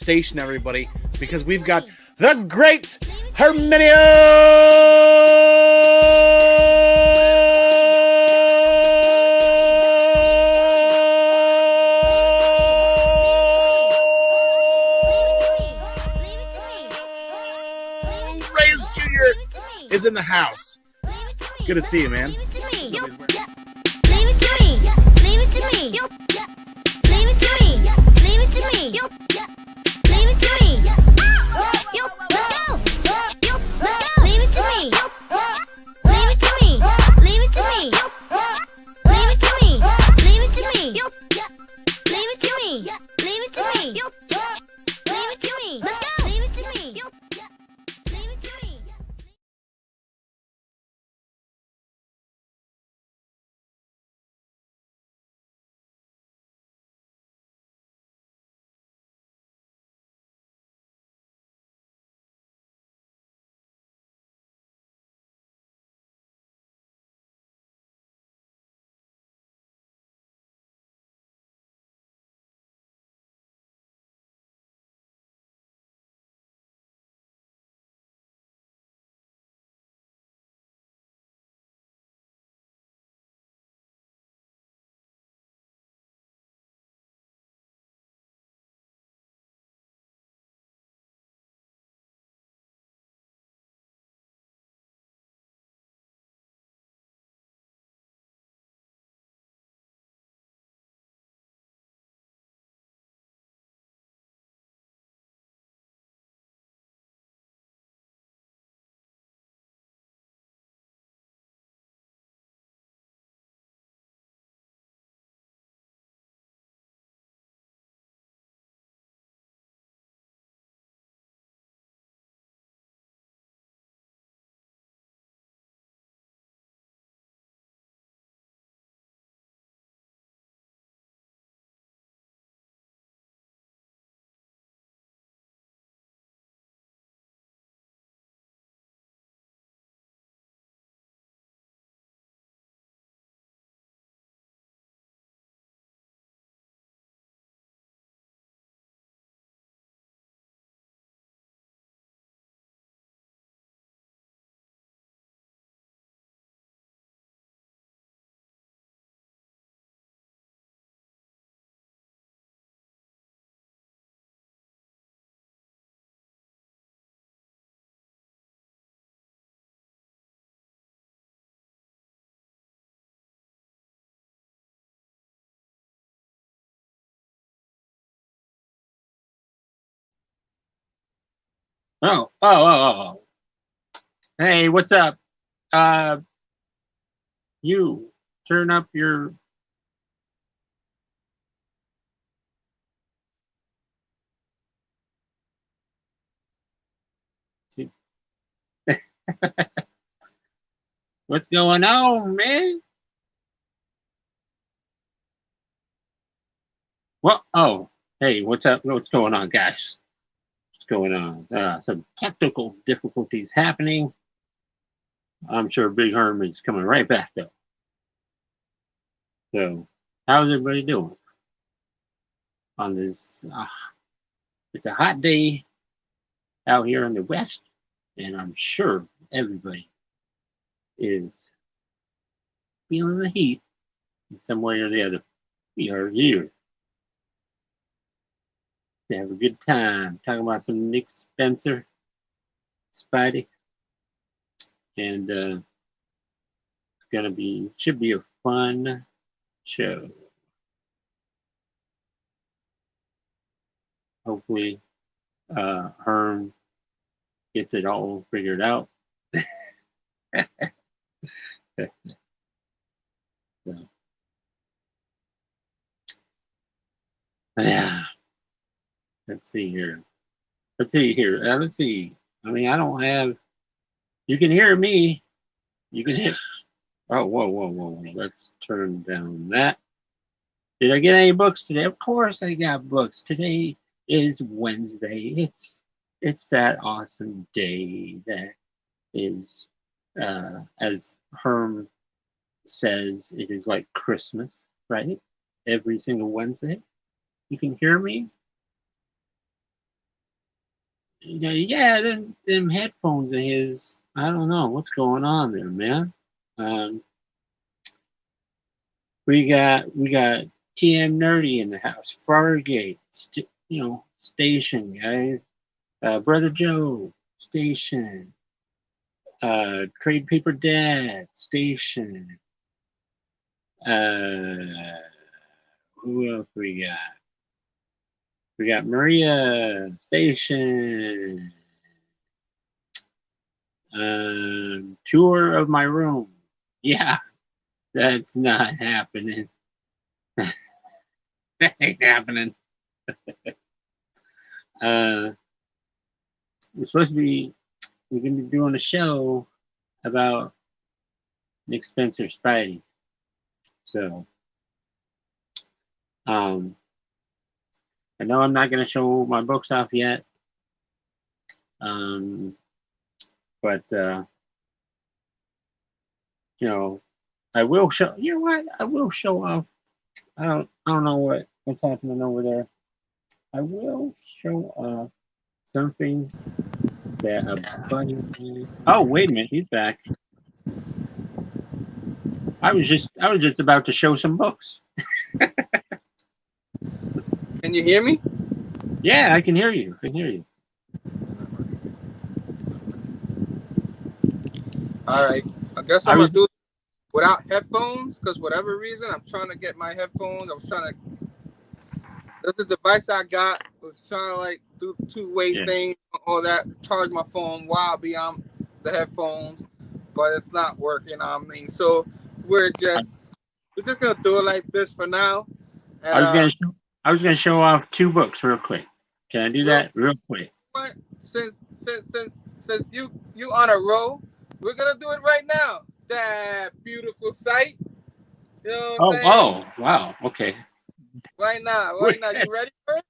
station, everybody, because we've got the great Herminio! Reyes Jr. is in the house. Good to see you, man. Oh. Hey, what's up? You turn up your. What's going on, man? Well, oh, hey, what's up? What's going on, guys? What's going on? Some technical difficulties happening. I'm sure Big Herm is coming right back, though. So, how's everybody doing on this? It's a hot day out here in the West, and I'm sure everybody is feeling the heat in some way or the other. We are here to have a good time talking about some Nick Spencer, Spidey, and it's should be a fun show. Hopefully, Herm gets it all figured out. So, yeah. Let's see here. Let's see. I mean, I don't have. You can hear me. You can hear. Oh, whoa. Let's turn down that. Did I get any books today? Of course I got books. Today is Wednesday. It's that awesome day that is, as Herm says, it is like Christmas, right? Every single Wednesday. You can hear me? yeah, them headphones of his. I don't know what's going on there, man. Um, we got TM Nerdy in the house. Fargate, station guys. Brother Joe, station. Trade Paper Dad, station. Uh, who else we got? We got Maria, station. Tour of my room. Yeah, that's not happening. That ain't happening. uh, we're going to be doing a show about Nick Spencer Spidey. So, I know I'm not going to show my books off yet. But, I will show, you know what? I will show off. I don't know what's happening over there. I will show off something that a buddy. Oh, wait a minute, he's back. I was just about to show some books. Can you hear me? Yeah, I can hear you. All right. I guess I'm gonna do it without headphones because whatever reason I'm trying to get my headphones. I was trying to. That's the device I got. I was trying to like do two-way thing, all that. Charge my phone while beyond the headphones, but it's not working on me. So we're just gonna do it like this for now. And I was gonna show off 2 books real quick. Can I do that real quick? What? Since you on a roll, we're gonna do it right now. That beautiful sight. You know what I'm saying? Oh, wow. Okay. Right now. You ready for it?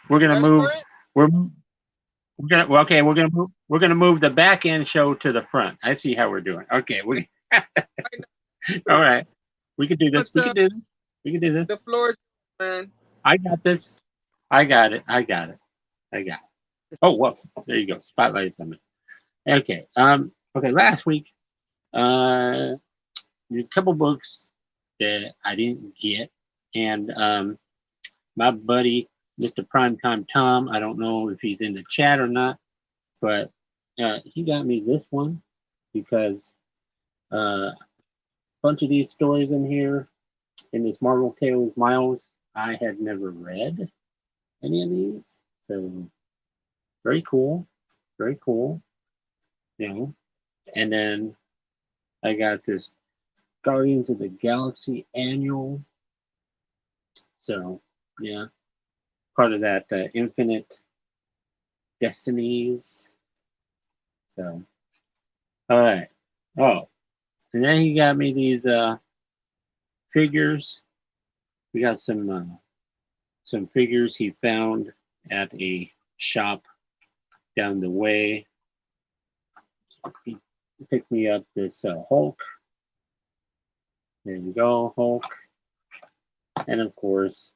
We're gonna move. We're gonna move the back end show to the front. I see how we're doing. Okay, all right. We can do this. We can do this. The floor is man. I got this. I got it. Oh, well, there you go. Spotlight on me. Okay. Okay. Last week, a couple books that I didn't get, and my buddy, Mr. Primetime Tom, I don't know if he's in the chat or not, but he got me this one because a bunch of these stories in here in this Marvel Tales Miles, I had never read any of these, so very cool, And then I got this Guardians of the Galaxy annual, so yeah, part of that Infinite Destinies. So, all right. Oh, and then he got me these figures. We got some figures he found at a shop down the way. He picked me up this Hulk. There you go, Hulk. And of course,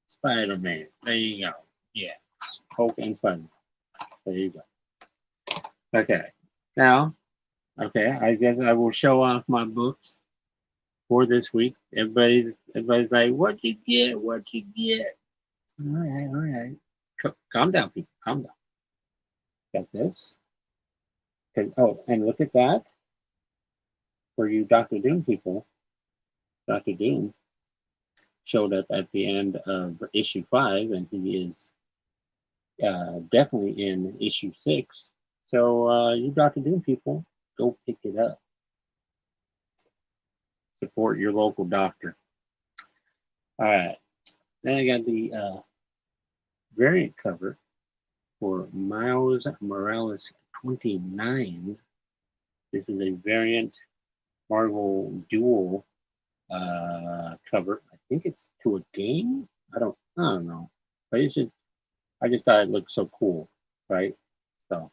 Spider-Man. There you go. Yeah, Hulk and Spider-Man. There you go. Okay. Now, I guess I will show off my books for this week. Everybody's like, "What you get? All right. Calm down, people. Calm down. Got this. Oh, and look at that. For you Doctor Doom people, Doctor Doom showed up at the end of issue 5, and he is definitely in issue 6. So you Doctor Doom people, go pick it up. Support your local doctor. All right. Then I got the variant cover for Miles Morales 29. This is a variant Marvel Duel cover. I think it's to a game. I don't know. But I just thought it looked so cool, right? So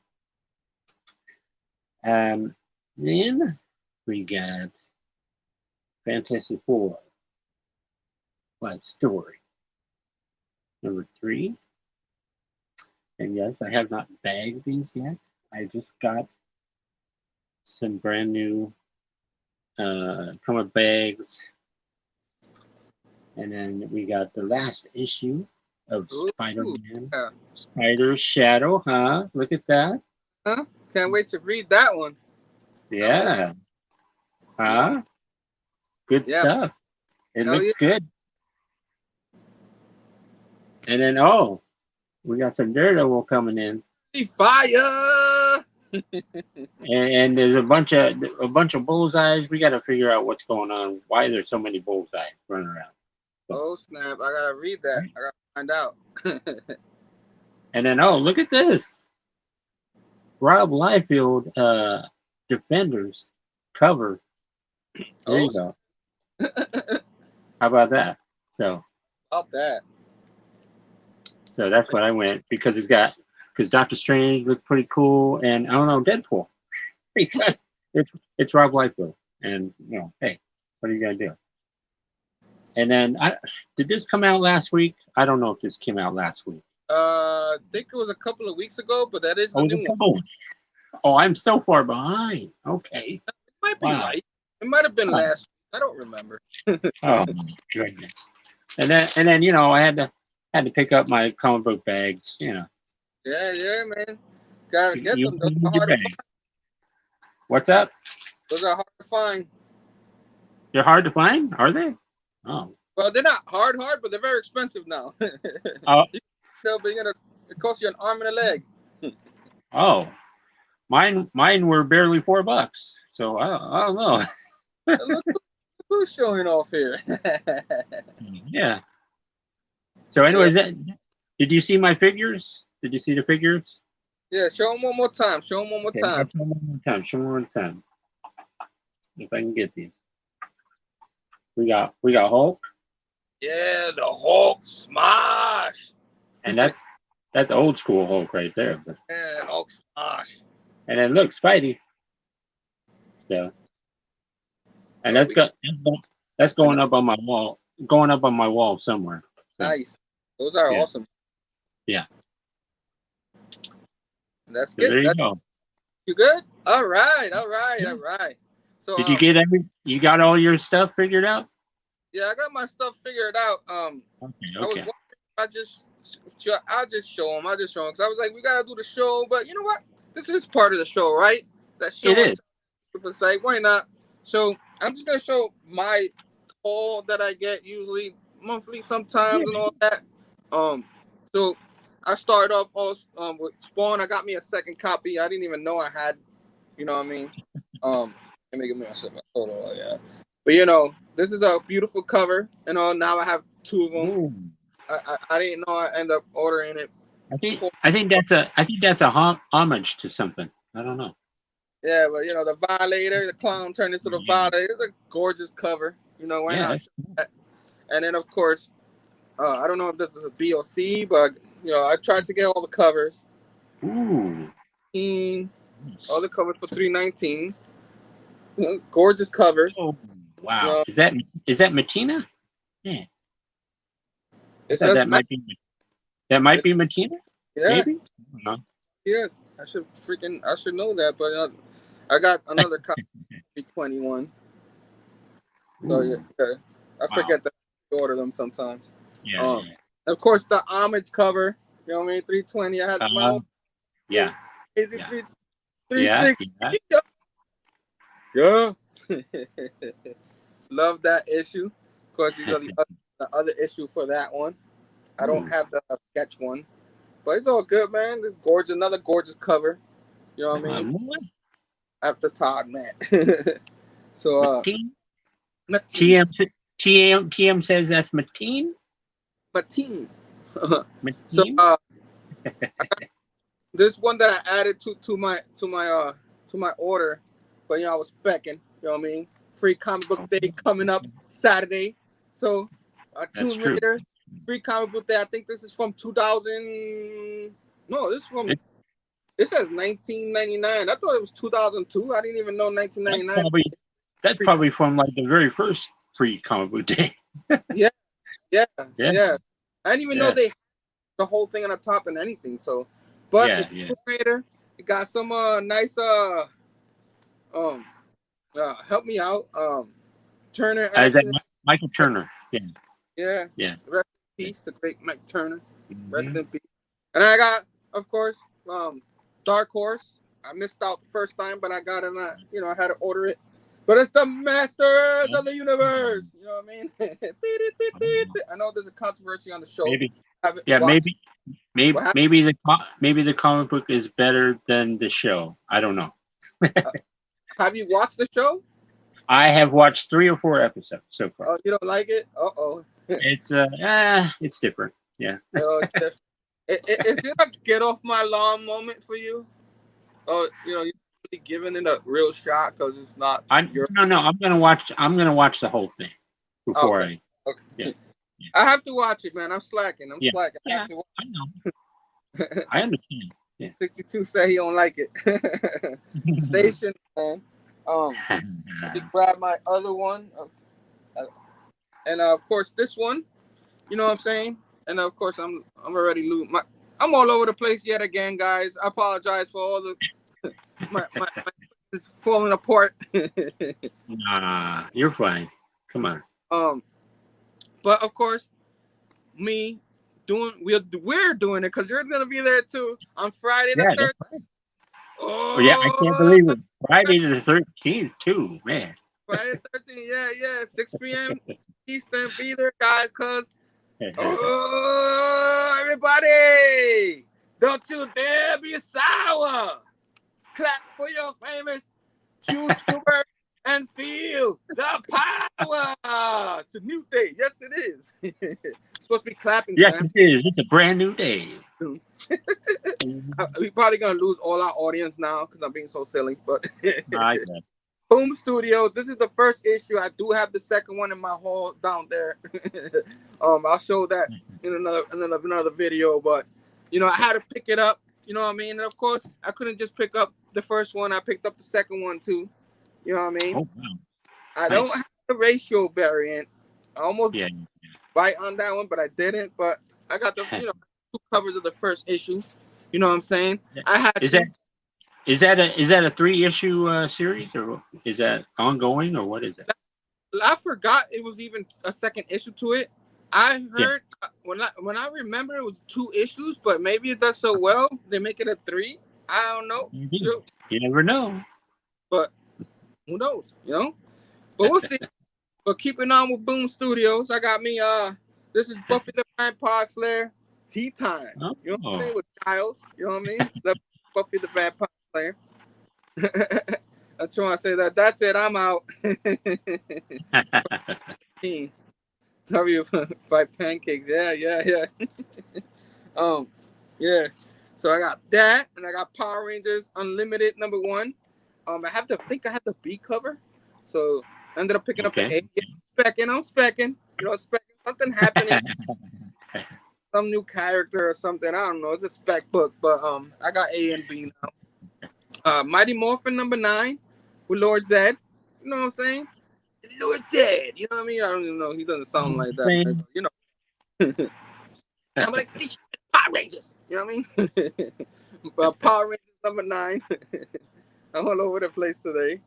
then we got Fantastic Four Life Story number 3. And yes, I have not bagged these yet. I just got some brand new comic bags. And then we got the last issue of Ooh, Spider-Man. yeah. Spider Shadow, huh? Look at that. Huh? Can't wait to read that one. Yeah. Huh? Good Yeah. stuff. It Hell looks good. And then, oh, we got some Daredevil coming in. Fire! And there's a bunch of bullseyes. We got to figure out what's going on. Why there's so many bullseyes running around. Oh snap! I gotta read that. I gotta find out. And then, oh, look at this. Rob Liefeld, Defenders cover. There you go. How about that? So About that. So that's what I went because Doctor Strange looked pretty cool, and I don't know, Deadpool because it's Rob Liefeld, and hey, what are you gonna do? And then did this come out last week? I don't know if this came out last week. I think it was a couple of weeks ago, but that is the new one. Oh, I'm so far behind. Okay, It might be right. It might have been last week. I don't remember. Oh my goodness. And then I had to pick up my comic book bags. Yeah, man. Gotta get them. Those Your are hard to bag. find. What's up? Those are hard to find. They're hard to find, are they? Oh. Well, they're not hard, but they're very expensive now. Oh. It costs you an arm and a leg. Oh. Mine were barely $4. So I don't know. Look who's showing off here. Yeah. So anyways, did you see my figures? Did you see the figures? Yeah, show them one more time. Show them one more time. Show them one more time. If I can get these. We got Hulk. Yeah, the Hulk smash. And that's old school Hulk right there. But, Yeah, Hulk smash. and then look, Spidey. So, and that's going up on my wall. Going up on my wall somewhere. So, Nice. Those are awesome. Yeah. That's So good. there you go. You good? All right. So Did you got all your stuff figured out? Yeah, I got my stuff figured out. Okay. I'll just show them. Because I was like, we gotta do the show, but you know what? This is part of the show, right? That show It is. For sake, why not? So I'm just gonna show my haul that I get usually monthly, sometimes, and all that. So I started off with Spawn. I got me a second copy. I didn't even know I had. You know what I mean? Let me give me a second. Hold on, yeah. But this is a beautiful cover. Now I have two of them. Ooh. I didn't know I end up ordering it. I think that's a homage to something. I don't know. Yeah, but the Violator, the clown turned into the Violator. It's a gorgeous cover. Why not? And then of course, I don't know if this is a B or C, but I tried to get all the covers. Ooh. All the covers for $3.19. Gorgeous covers. Oh, wow. Is that Matina? Yeah. That might be Matina? Yeah. Maybe? Yes. I should know that, but I got another copy, 21. So yeah, I forget that I order them sometimes. Yeah. Of course, the homage cover. You know what I mean? 320. I had my own. Yeah. Easy 360. Yeah. Love that issue. Of course, these are the other issue for that one. I don't have the sketch one, but it's all good, man. It's gorgeous, another gorgeous cover. You know what I mean? After Todd, man. So, TM says that's Mateen. Mateen. So, this one that I added to my order, but I was specking. You know what I mean? Free comic book day coming up Saturday. So, 2 later, free comic book day. I think this is from 2000. No, this is from. It says 1999. I thought it was 2002. I didn't even know 1999. That's probably from like the very first free comic book day. Yeah. I didn't even know they had the whole thing on the top and anything. So But Yeah, it's yeah. Tomb Raider. It got some nice help me out. Turner Is that action. Michael Turner? Yeah, Yeah. yeah. Rest in peace, the great Mike Turner. Rest Mhm. in peace. And I got, of course, Dark Horse. I missed out the first time, but I got it. I had to order it. But it's the Masters of the Universe. You know what I mean? I know there's a controversy on the show. Maybe. I haven't Yeah, watched. maybe What happened? maybe the comic book is better than the show. I don't know. Have you watched the show? I have watched 3 or 4 episodes so far. Oh, you don't like it? Uh-oh. It's different. Yeah. Oh, it's different. Is it a get off my lawn moment for you? Oh, you're really giving it a real shot because it's not your. No. I'm gonna watch the whole thing before Okay. Okay. Yeah. I have to watch it, man. I'm slacking. I Yeah, have to watch I know. I understand. Yeah. 62 said he don't like it. Station, man. Let me grab my other one. And of course this one. You know what I'm saying? And of course I'm already I'm all over the place yet again, guys. I apologize for all the my is falling apart. Nah, you're fine. Come on. But of course, we're doing it because you're gonna be there too on Friday the Yeah, 3rd. right. Oh Yeah, I can't believe it. Friday the 13th too, man. Friday the 13th, yeah, 6 p.m. Eastern. Be there, guys, cause everybody, don't you dare be sour. Clap for your famous YouTuber and feel the power. It's a new day. Yes, it is. It's supposed to be clapping. Yes, Sam. it is. It's a brand new day. We're probably gonna lose all our audience now because I'm being so silly. But I guess. Boom Studios. This is the first issue. I do have the second one in my hall down there. I'll show that in another video. But I had to pick it up. You know what I mean? And of course, I couldn't just pick up the first one. I picked up the second one too. You know what I mean? Oh, wow. I don't have the ratio variant. I almost bite on that one, but I didn't. But I got the 2 covers of the first issue. You know what I'm saying? I had Is that a 3-issue series, or is that ongoing, or what is it? I forgot it was even a second issue to it. I heard when I remember it was 2 issues, but maybe it does so well they make it a 3. I don't know. You never know. But who knows? But we'll see. But keeping on with Boom Studios, I got me. This is Buffy the Vampire Slayer tea time. You know what I mean? With Giles. You know what I mean? Buffy the Vampire Slayer. I'm trying to say that. That's it. I'm out. W5 pancakes. Yeah. Yeah. So I got that, and I got Power Rangers Unlimited #1. I think I have the B cover, so I ended up picking up the A. Yeah, I'm specking. Something happening. Some new character or something. I don't know. It's a spec book, but I got A and B now. Mighty Morphin #9 with Lord Zed. You know what I'm saying? Lord Zed. You know what I mean? I don't even know. He doesn't sound like that. But, I'm like, these Power Rangers. You know what I mean? Power Rangers #9. I'm all over the place today.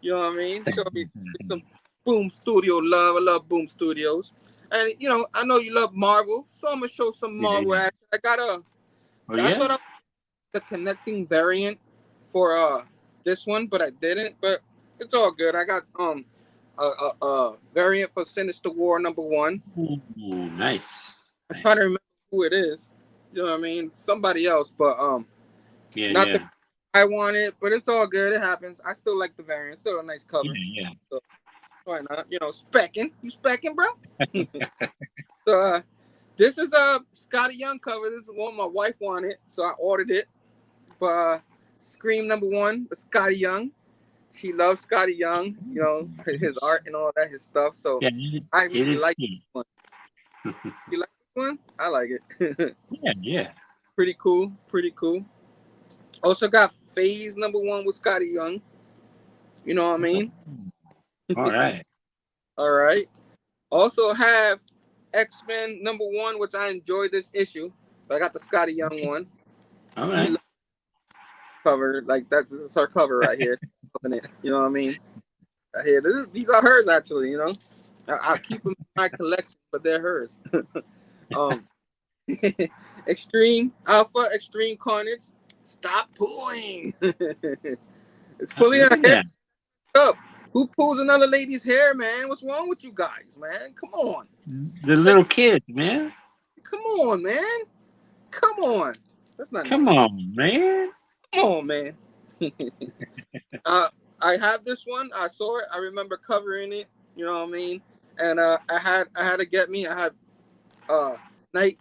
You know what I mean? Show me some Boom Studio love. I love Boom Studios. And, I know you love Marvel, so I'm going to show some Marvel action. I got I thought I the connecting variant for this one, but I didn't. But it's all good. I got a variant for Sinister War #1. Ooh, nice. I'm trying to remember who it is. You know what I mean? Somebody else, but not the I want it, but it's all good. It happens. I still like the variant. Still a nice cover. Yeah. So, why not? Specking. You specking, bro? So this is a Scotty Young cover. This is one my wife wanted, so I ordered it. But Scream #1 with Scotty Young. She loves Scotty Young, his art and all that, his stuff. So I really like this one. You like this one? I like it. Yeah. Pretty cool. Also got Phase #1 with Scotty Young. You know what I mean? All right. Also have X-Men #1, which I enjoyed this issue. But I got the Scotty Young one. All She right. loves cover like that. This is her cover right here. Loving it. You know what I mean? Right here. These are hers actually. You know, I'll keep them in my collection, but they're hers. um, Extreme Alpha, Extreme Carnage. Stop pulling. It's pulling Look her at hair that. up. Who pulls another lady's hair, man? What's wrong with you guys, man? Come on. The little kid, man. Come on, man. Come on. That's not Come nice. on, man. Come on, man. I have this one. I saw it. I remember covering it. You know what I mean? And I had to get me. I had night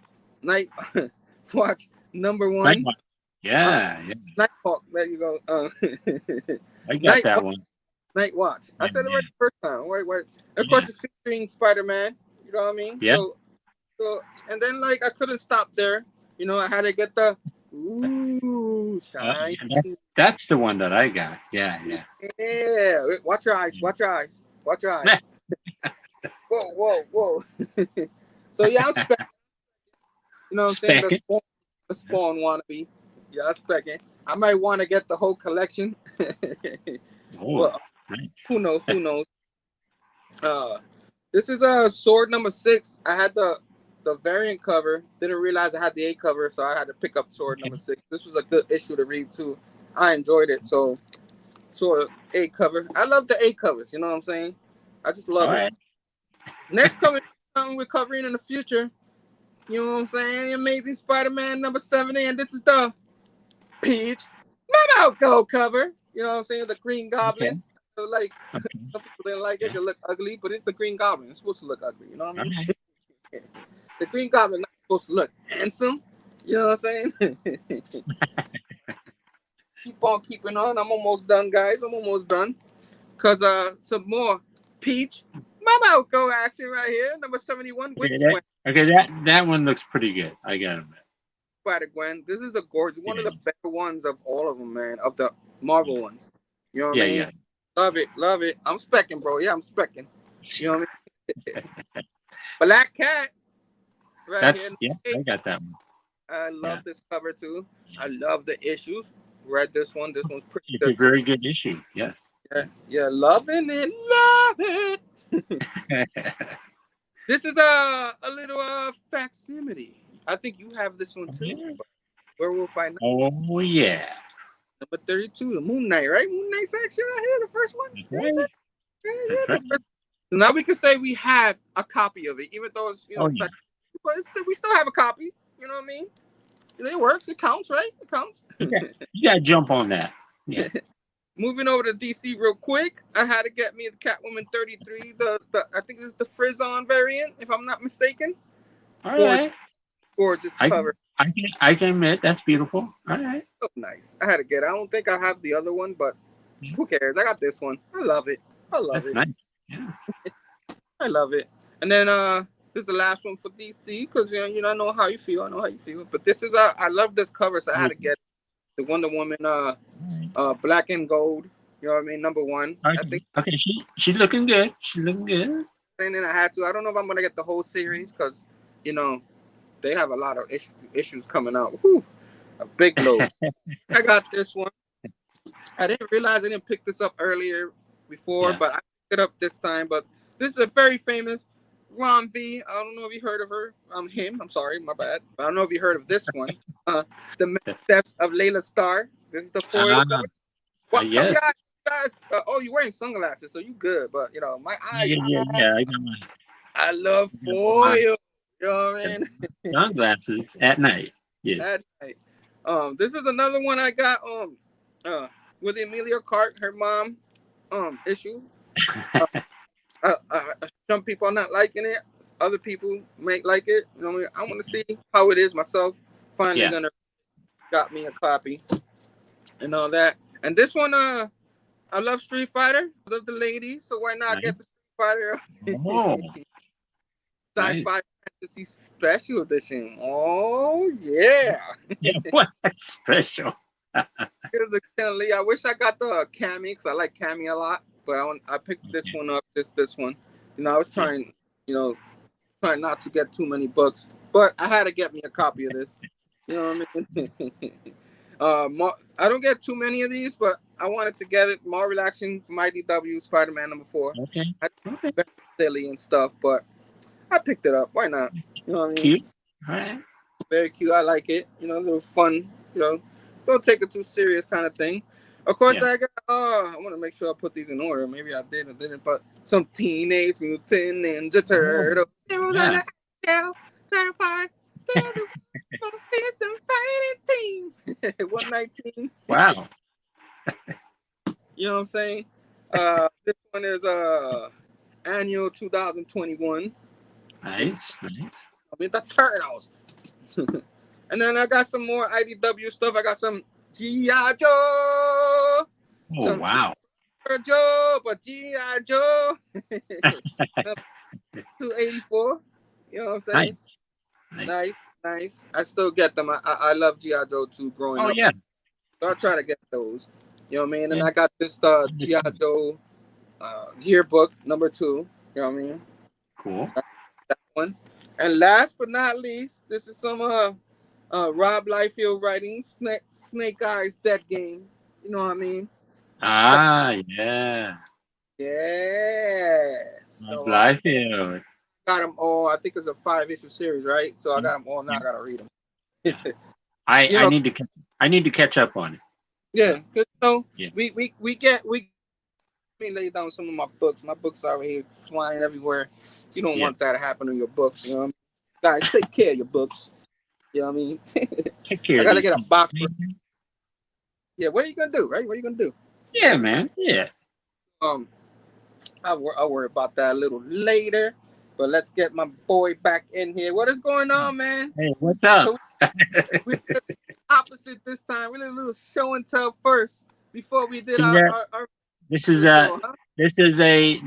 watch number Night one. Watch. Yeah, yeah. Nighthawk. There you go. I got Night that Watch. one. Night Watch. I said it right the first time. Wait. Of Yeah. course, it's featuring Spider-Man. You know what I mean? Yeah. So, and then like I couldn't stop there. You know, I had to get the shine. That's the one that I got. Yeah, yeah. Yeah. Watch your eyes. Watch your eyes. Watch your eyes. Whoa. So yeah, I'm spec. You know what I'm saying? The spawn wannabe. Yeah, I'm specking. I might want to get the whole collection. Well, Nice. who knows? This is sword number 6. I had the variant cover. Didn't realize I had the A cover, so I had to pick up sword number 6. This was a good issue to read too. I enjoyed it. So A cover. I love the A covers. You know what I'm saying? I just love it. Right. Next cover, something we're covering in the future. You know what I'm saying? Amazing Spider-Man number 70, and this is the Peach Memo Go cover. You know what I'm saying? The Green Goblin. Okay. So like some people didn't like it. It look ugly, but it's the Green Goblin. It's supposed to look ugly. You know what I mean? Okay. The Green Goblin not supposed to look handsome. You know what I'm saying? Keep on keeping on. I'm almost done, guys. I'm almost done. Cause some more Peach Memo Go action right here, number 71. Okay, that one looks pretty good. I got it. Spider-Gwen. This is a gorgeous one of the better ones of all of them, man. Of the Marvel ones. You know what I mean? Yeah. Love it. I'm specking, bro. Yeah, I'm specking. You know what I mean? Black Cat. Right here. I got that one. I love this cover too. I love the issues. Read this one. This one's pretty. It's a very good issue. Yes. Yeah, loving it. Love it. This is a little facsimile. I think you have this one too. Yeah. Where we'll find out. Oh yeah. Number 32, the Moon Knight, right? Moon Knight section right here, the first one. Right. Yeah. So now we can say we have a copy of it, even though it's but we still have a copy. You know what I mean? It works. It counts, right? It counts. You got to jump on that. Yeah. Moving over to DC real quick, I had to get me the Catwoman 33. The I think this is the Frizz-on variant, if I'm not mistaken. All right. Gorgeous cover. I can admit that's beautiful. All right. So nice. I had to get it. I don't think I have the other one, but who cares? I got this one. I love it. That's nice. Yeah. I love it. And then this is the last one for DC because you know I know how you feel. I know how you feel. But this is I love this cover, so I had to get the Wonder Woman black and gold. You know what I mean? Number 1. Okay. I think. Okay, she's looking good. She's looking good. And then I had to. I don't know if I'm gonna get the whole series because they have a lot of issues coming out. Whew, a big load. I got this one. I didn't realize I didn't pick this up earlier before, but I picked it up this time. But this is a very famous Ron V. I don't know if you heard of her. Him. I'm sorry, my bad. I don't know if you heard of this one. The Deaths of Layla Starr. This is the foil cover. What? Yes. Guys, you're wearing sunglasses, so you good. But my eyes. Yeah. I got mine. I love foil. You know what I mean? Sunglasses at night. Yes. At night. This is another one I got with Emilia Clarke, her mom issue. Some people are not liking it. Other people may like it. You know what I mean? I want to see how it is myself. Finally gonna got me a copy and all that. And this one, I love Street Fighter. I love the ladies, so why not get the Street Fighter? Sci-fi Fantasy Special Edition. Oh yeah. What special? Here's the Ken-Li. I wish I got the Cammy because I like Cammy a lot, but I picked this one up. This one. I was trying not to get too many books, but I had to get me a copy of this. You know what I mean? I don't get too many of these, but I wanted to get it more relaxing from IDW Spider-Man #4. Okay. Okay. Very silly and stuff, but I picked it up. Why not? You know what I mean? Cute. All right. Very cute. I like it. You know, a little fun. You know, don't take it too serious kind of thing. Of course, I got. I want to make sure I put these in order. Maybe I did or didn't, but some Teenage Mutant Ninja Turtles. Yeah. Some fighting team. 119. Wow. You know what I'm saying? This one is annual 2021. Nice. I mean the Turtles. And then I got some more IDW stuff. I got some G.I. Joe. Oh, some wow. Joe, but G.I. Joe. 284. You know what I'm saying? Nice. I still get them. I love G.I. Joe too growing up. Oh, yeah. So I try to get those. You know what I mean? And I got this G.I. Joe yearbook #2. You know what I mean? Cool. That one. And last but not least, this is some Rob Liefeld writing, Snake Eyes Dead Game. You know what I mean? Ah, yeah. Yeah. So Liefeld. got them all. I think it's a 5-issue series, right? So I got them all. Now I gotta read them. I need to catch up on it. Yeah, because Yeah. we lay down some of my books. My books are here flying everywhere. You don't want that to happen in your books. You know what I mean? Guys, take care of your books. You know what I mean? Take care. I gotta get a box. Yeah, what are you gonna do, right? What are you gonna do? Yeah, man. Yeah. I'll worry about that a little later. But let's get my boy back in here. What is going on, man? Hey, what's up? So we did the opposite this time. We did a little show and tell first before we did our This is show, a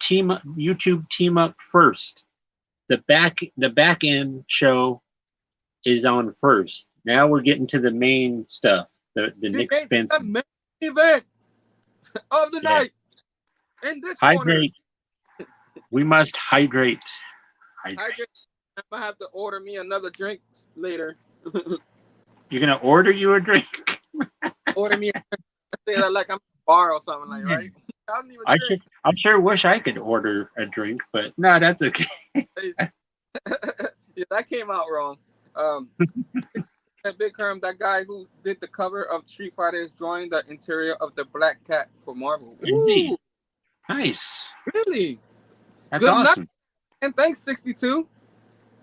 team YouTube team up first. The back end show is on first. Now we're getting to the main stuff. The Nick Spencer. The main event of the night. In this corner. Hydrate. We must hydrate. I'm gonna have to order me another drink later. You're gonna order you a drink? Order me a drink. I say that like I'm at a bar or something like, right? I don't even drink. I sure wish I could order a drink, but no, that's okay. Yeah, that came out wrong. That Big Herm, that guy who did the cover of Street Fighter, is drawing the interior of the Black Cat for Marvel. Indeed. Nice. Really? That's good awesome. Nugget. And thanks, 62.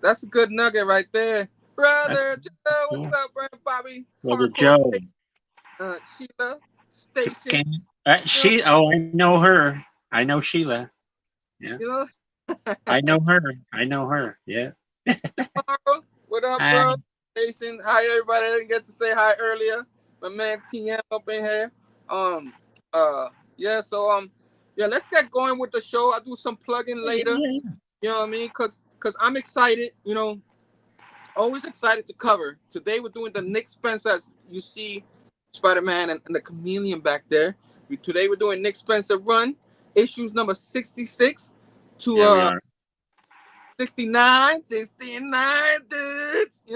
That's a good nugget right there. Brother Joe, what's up, brother Bobby? Brother Joe. Sheila, Station. I know her. I know Sheila. Yeah. You know? I know her. Yeah. Chamorro, what up, bro? Station. Hi, everybody. I didn't get to say hi earlier. My man TM up in here. Yeah, so yeah, let's get going with the show. I'll do some plugging later. Yeah. You know what I mean? Cause I'm excited, you know, always excited to cover. Today we're doing the Nick Spencer. You see Spider-Man and the Chameleon back there. Today we're doing Nick Spencer run, issues number 66 to 69, dudes. You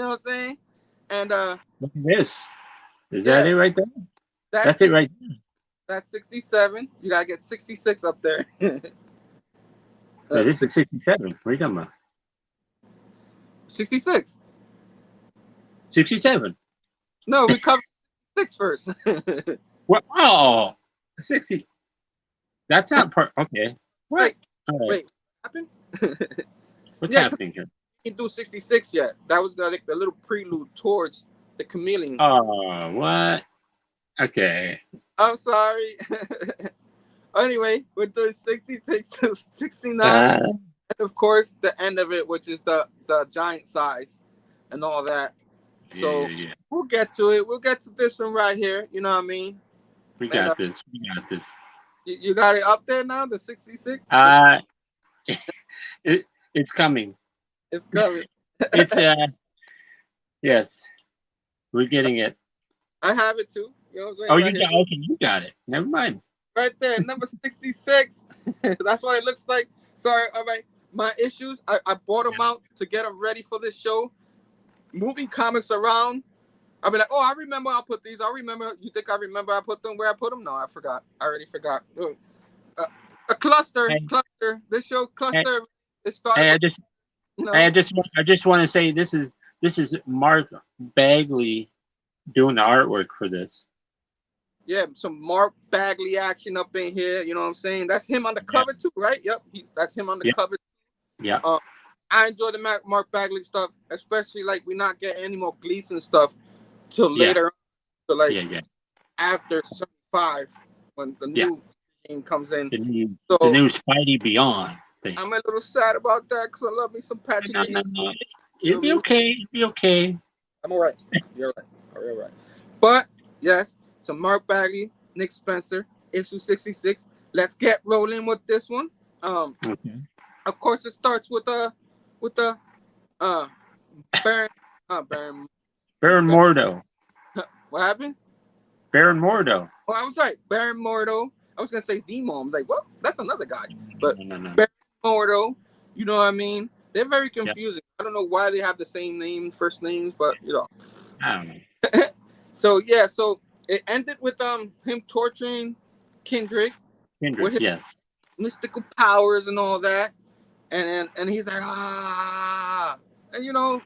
know what I'm saying? And look at this. Is that it right there? That's it right there. That's 67. You gotta get 66 up there. This is 67. What are you talking about? 66. 67. No, we covered 6 first. What? Oh, 60. That's not part. Okay. What? Wait, what happened? What's happening here? We didn't do 66 yet. That was like the little prelude towards the Chameleon. Oh, what? Okay. I'm sorry. Anyway, we're doing 66 to 69. And of course, the end of it, which is the giant size and all that. So we'll get to it. We'll get to this one right here. You know what I mean? We got this. You got it up there now, the 66? It's coming. It's coming. It's yes. We're getting it. I have it too. You know what I'm saying? Oh, you got it. Never mind. Right there, number 66. That's what it looks like. Sorry, all right. My issues, I bought them out to get them ready for this show. Moving comics around I'll be like, oh, I remember I'll put these. I remember. You think I remember I put them where I put them? No, I forgot. I already forgot. A cluster. This show Hey, cluster. It started hey, with, you I know, just want to say this is Mark Bagley doing the artwork for this. yeah, some Mark Bagley action up in here. You know what I'm saying? That's him on the Yeah. cover too, right? Yep, that's him on the Yep. cover. Yeah. I enjoy the Mark Bagley stuff, especially like we're not getting any more Gleason stuff till Yeah. later. So like Yeah. after 75, when the new game comes in. The new So Spidey Beyond thing. I'm a little sad about that because I love me some Patrick. No. It'll be okay. It'll be okay. I'm all right. You're right. All right. But yes, so Mark Bagley, Nick Spencer, issue 66. Let's get rolling with this one. Okay. Of course, it starts with the Baron Mordo. What happened? Baron Mordo. Oh, I was right. Baron Mordo. I was gonna say Zemo. I'm like, well, that's another guy. But No. Baron Mordo, you know what I mean? They're very confusing. I don't know why they have the same name, first names, but you know. I don't know. So yeah, so it ended with him torturing Kendrick with his yes. mystical powers and all that, and he's like and you know,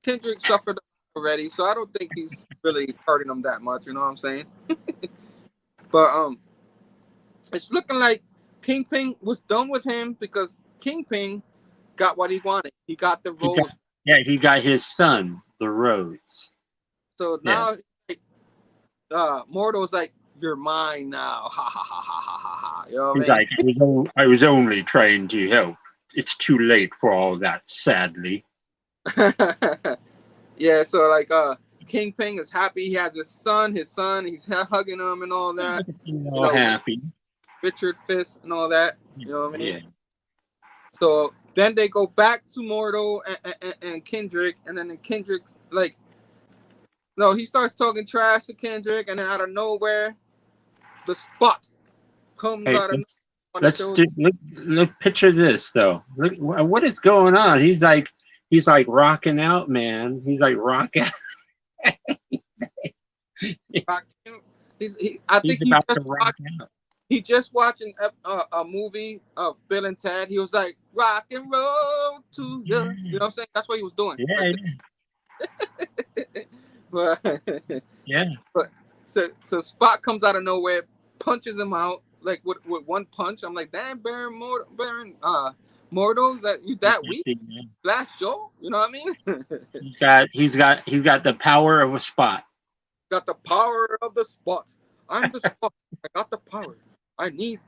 Kendrick suffered already, so I don't think he's really hurting him that much. You know what I'm saying? But it's looking like Kingpin was done with him because Kingpin got what he wanted. He got the rose. He got his son, the rose. So now, Mordo's like, "You're mine now." Ha ha ha ha ha ha. You know what I mean? Like, I was only trying to help. It's too late for all that, sadly. Yeah. So like, Kingpin is happy. He has his son. He's hugging him and all that. Happy. Richard Fist and all that. You know what I mean? Yeah. So then they go back to Mordo and Kendrick, and then Kendrick's like, no, he starts talking trash to Kendrick, and then out of nowhere, the Spot comes out of nowhere. Look, picture this though. Look, what is going on? He's like rocking out, man. He's like rocking. I think he just watching a movie of Bill and Ted. He was like, rock and roll to you. You know what I'm saying? That's what he was doing. Yeah. But so Spot comes out of nowhere, punches him out like with one punch. I'm like, damn, Baron Mordo, that you that weak? Blast Joe, you know what I mean? he's got the power of a Spot. Got the power of the Spot. I'm the Spot. I got the power. I need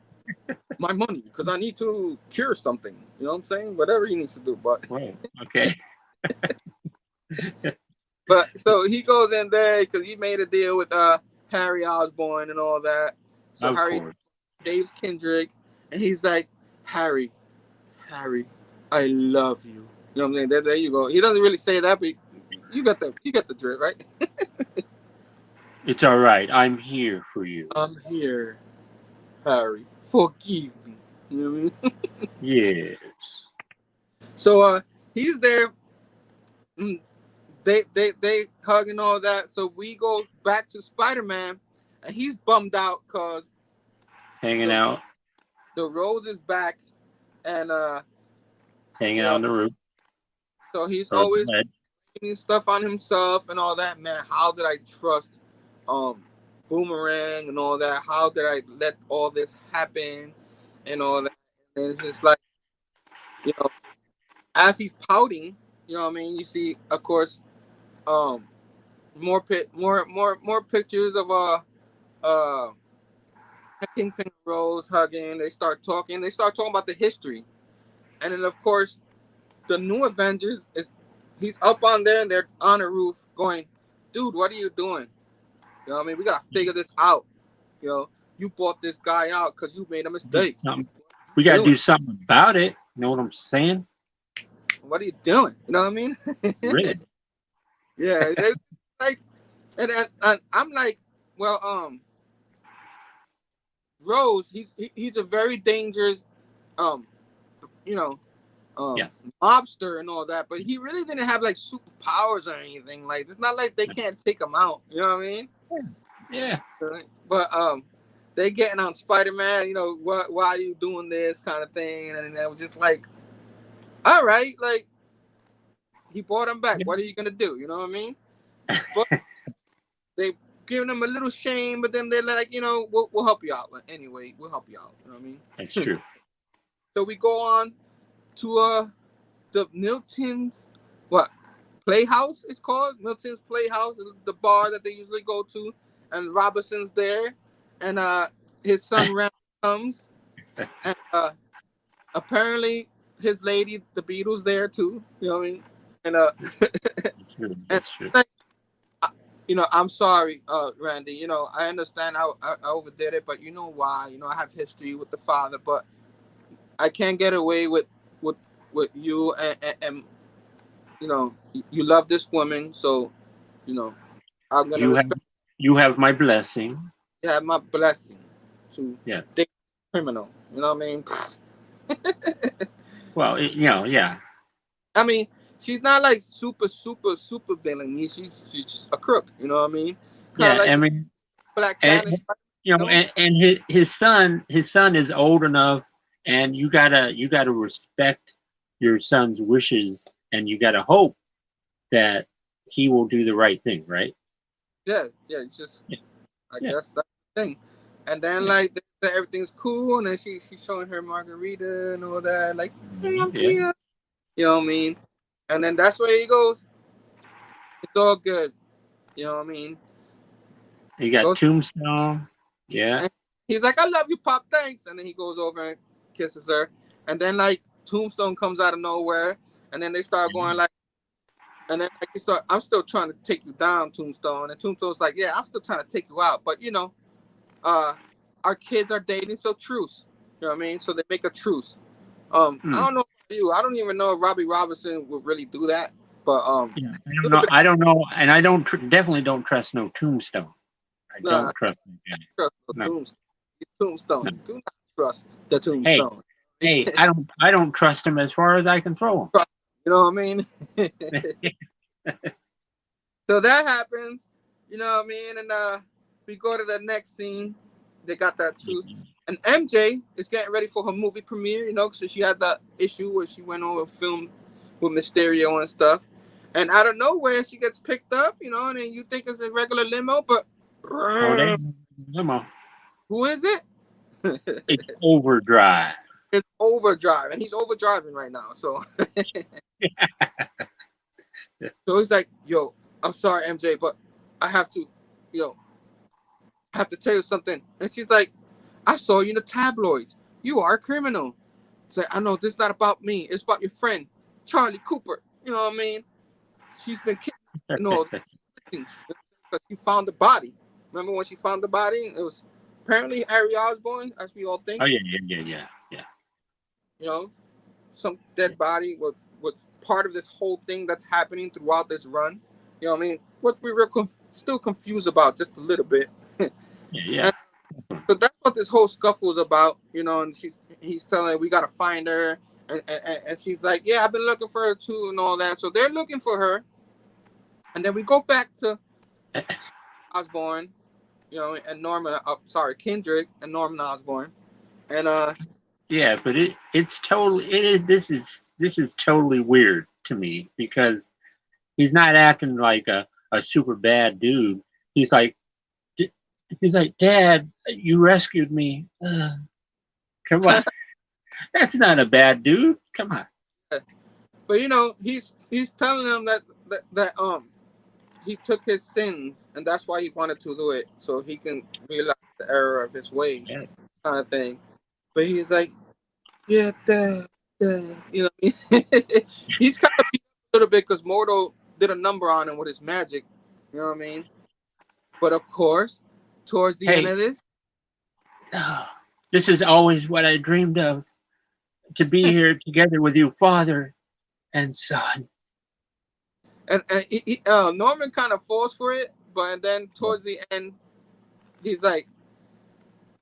my money because I need to cure something. You know what I'm saying? Whatever he needs to do, but okay. But so he goes in there because he made a deal with Harry Osborn and all that. So of Harry course. saves Kendrick, and he's like, Harry, I love you. You know what I'm saying? There you go. He doesn't really say that, but you got the drift, right? It's all right. I'm here for you. I'm here, Harry. Forgive me. You know what I mean? Yes. So he's there. They hug and all that. So we go back to Spider-Man, and he's bummed out because hanging out. The Rose is back, and hanging out on the roof. So he's always putting stuff on himself and all that. Man, how did I trust Boomerang and all that? How did I let all this happen and all that? And it's just like, you know, as he's pouting, you know what I mean? You see, of course, more pictures of Kingpin and Rose hugging. They start talking. They start talking about the history, and then of course, the new Avengers he's up on there and they're on the roof going, dude, what are you doing? You know what I mean? We gotta figure this out. You know, you bought this guy out because you made a mistake. We gotta do something about it. You know what I'm saying? What are you doing? You know what I mean? Really? Yeah. Like, and I'm like, well, Rose, he's a very dangerous, you know, Yeah. mobster and all that, but he really didn't have like superpowers or anything. Like it's not like they can't take him out. You know what I mean? Yeah. But they getting on Spider-Man. You know, why are you doing this kind of thing? And I was just like, all right, like he brought him back. What are you gonna do? You know what I mean? But they giving him a little shame, but then they're like, you know, we'll help you out. But anyway, we'll help you out. You know what I mean? That's true. So we go on to the Milton's Playhouse. It's called Milton's Playhouse, the bar that they usually go to, and Robinson's there, and his son Ram comes, and apparently his lady, the Beatles, there too. You know what I mean? And That's true. like, you know, I'm sorry, Randy. You know, I understand I overdid it, but you know why? You know, I have history with the father, but I can't get away with you, and you know, you love this woman, so you know, I'm gonna respect. You have my blessing. You have my blessing to Yeah. date a criminal. You know what I mean? Well, you know, yeah. I mean, she's not like super villain. She's just a crook. You know what I mean? Kind of like I mean, Black Cat. you know, and his son is old enough, and you gotta respect your son's wishes, and you gotta hope that he will do the right thing, right? Yeah, just I guess that's the thing. And then like everything's cool, and then she's showing her margarita and all that, like, hey, I'm here. You know what I mean? And then that's where he goes. It's all good. You know what I mean? You got Tombstone. Yeah. And he's like, I love you, Pop, thanks. And then he goes over and kisses her. And then like Tombstone comes out of nowhere, and then they start going like, and then like, I'm still trying to take you down, Tombstone. And Tombstone's like, yeah, I'm still trying to take you out, but you know, our kids are dating, so truce. You know what I mean? So they make a truce. I don't know about you. I don't even know if Robbie Robinson would really do that. But I don't know, and I definitely don't trust no Tombstone. I don't trust him. Tombstone. Tombstone. No. Do not trust the Tombstone. Hey, I don't trust him as far as I can throw him. You know what I mean? So that happens. You know what I mean? And we go to the next scene. They got that truth. And MJ is getting ready for her movie premiere, you know, so she had that issue where she went over film with Mysterio and stuff. And out of nowhere, she gets picked up, you know, and then you think it's a regular limo, but limo. Who is it? It's Overdrive. It's Overdrive, and he's overdriving right now. So, so he's like, "Yo, I'm sorry, MJ, but I have to, you know, I have to tell you something." And she's like, I saw you in the tabloids. You are a criminal. It's like, I know this is not about me. It's about your friend, Charlie Cooper. You know what I mean? She's been kidnapped. You know, because she found the body. Remember when she found the body? It was apparently Harry Osborn, as we all think. Oh, yeah. You know, some dead body was part of this whole thing that's happening throughout this run. You know what I mean? What we were still confused about just a little bit. Yeah. So that's what this whole scuffle is about, you know. And he's telling her we gotta find her, and she's like, "Yeah, I've been looking for her too," and all that. So they're looking for her, and then we go back to Osborn, you know, and Kendrick and Norman Osborn, and yeah, but it's totally this is totally weird to me because he's not acting like a super bad dude. He's like, Dad, you rescued me. Come on. That's not a bad dude. Come on. But you know, he's telling them that he took his sins, and that's why he wanted to do it, so he can realize the error of his ways, kind of thing. But he's like, yeah, Dad, you know, he's kind of a little bit because Mordo did a number on him with his magic. You know what I mean? But of course, towards the end of this is always what I dreamed of, to be here together with you, father and son. And Norman kind of falls for it, but then towards the end, he's like,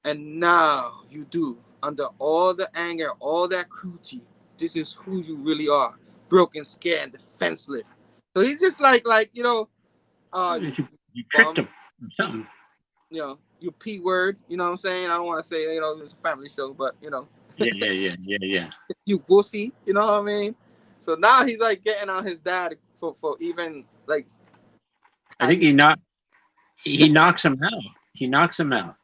and now you do, under all the anger, all that cruelty, this is who you really are. Broken, scared, and defenseless. So he's just like, you tricked him or something. You know, you P word, you know what I'm saying? I don't want to say, you know, it's a family show, but you know. Yeah. You wussy, you know what I mean? So now he's like getting on his dad for even like. I think he knocks him out. He knocks him out.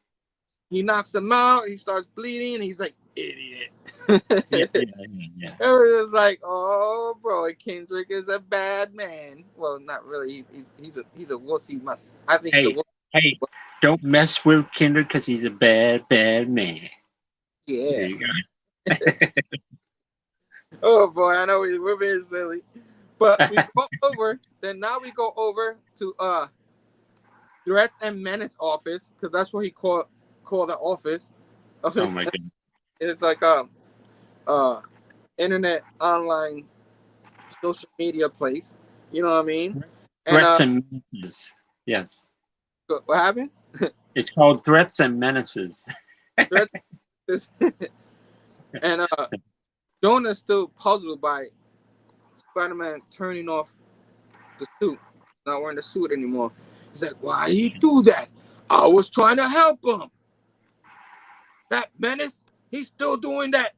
He knocks him out. He starts bleeding. And he's like, idiot. Yeah. It was just like, oh, bro, Kendrick is a bad man. Well, not really. He's a wussy. I think he's a wussy. Hey, don't mess with Kendrick because he's a bad man. Yeah. There you go. Oh boy, I know we're being silly, but we go over. Then now we go over to Threats and Menace office, because that's what he called the office of his. Oh my goodness. It's like internet online social media place. You know what I mean? Threats and Menaces. Yes. What happened? It's called Threats and Menaces. And Jonah's still puzzled by Spider-Man turning off the suit, not wearing the suit anymore. He's like, why he do that? I was trying to help him. That Menace, he's still doing that.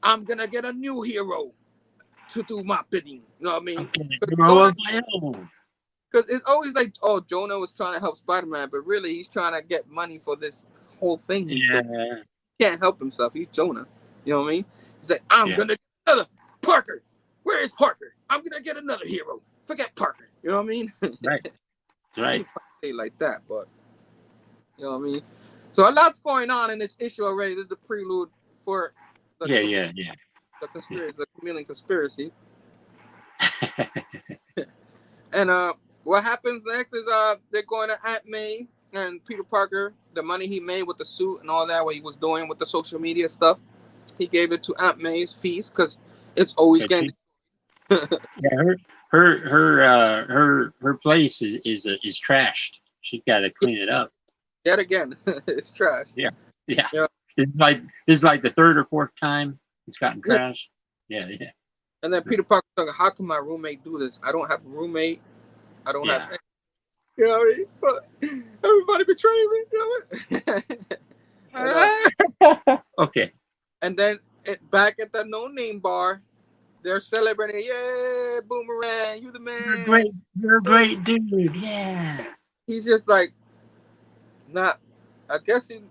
I'm gonna get a new hero to do my bidding. You know what I mean? Because it's always like, oh, Jonah was trying to help Spider-Man, but really he's trying to get money for this whole thing. He can't help himself. He's Jonah. You know what I mean? He's like, I'm gonna get another Parker. Where is Parker? I'm gonna get another hero. Forget Parker. You know what I mean? Right. You can't say it like that, but you know what I mean? So a lot's going on in this issue already. This is the prelude for the the conspiracy, the chameleon conspiracy. And what happens next is they're going to Aunt May and Peter Parker, the money he made with the suit and all that, what he was doing with the social media stuff. He gave it to Aunt May's feast because it's always getting. Her place is trashed. She's got to clean it up. Yet again, it's trash. Yeah. It's like the third or fourth time it's gotten trashed. Yeah. And then Peter Parker talking, how can my roommate do this? I don't have a roommate. I don't have. You know what I mean? But everybody betrayed me. You know what? Okay. And then back at the No Name bar, they're celebrating. Yeah, Boomerang, you the man. You're a great dude. Yeah. He's just like, not. I guess it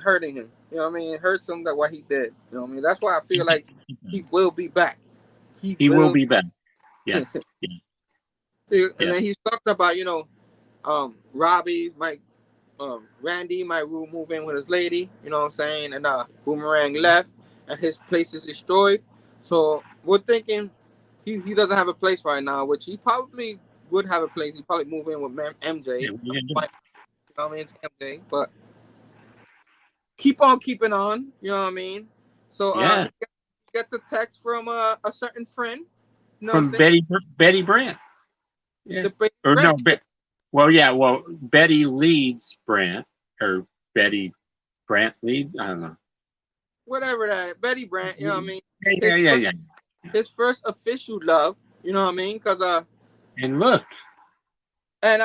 hurting him. You know what I mean? It hurts him that what he did. You know what I mean? That's why I feel like he will be back. He will be back. Yes. And then he's talked about, you know, Robbie Randy might move in with his lady, you know what I'm saying? And Boomerang left and his place is destroyed. So we're thinking he doesn't have a place right now, which he probably would have a place. He'd probably move in with MJ. You know what I mean? It's MJ, but keep on keeping on, you know what I mean? So he gets a text from a certain friend. You know from Betty Brant. Yeah. Betty leads Brant, or Betty Brant leads. I don't know. Whatever that, Betty Brant. You know what I mean? Yeah. His first official love. You know what I mean? Because and look, and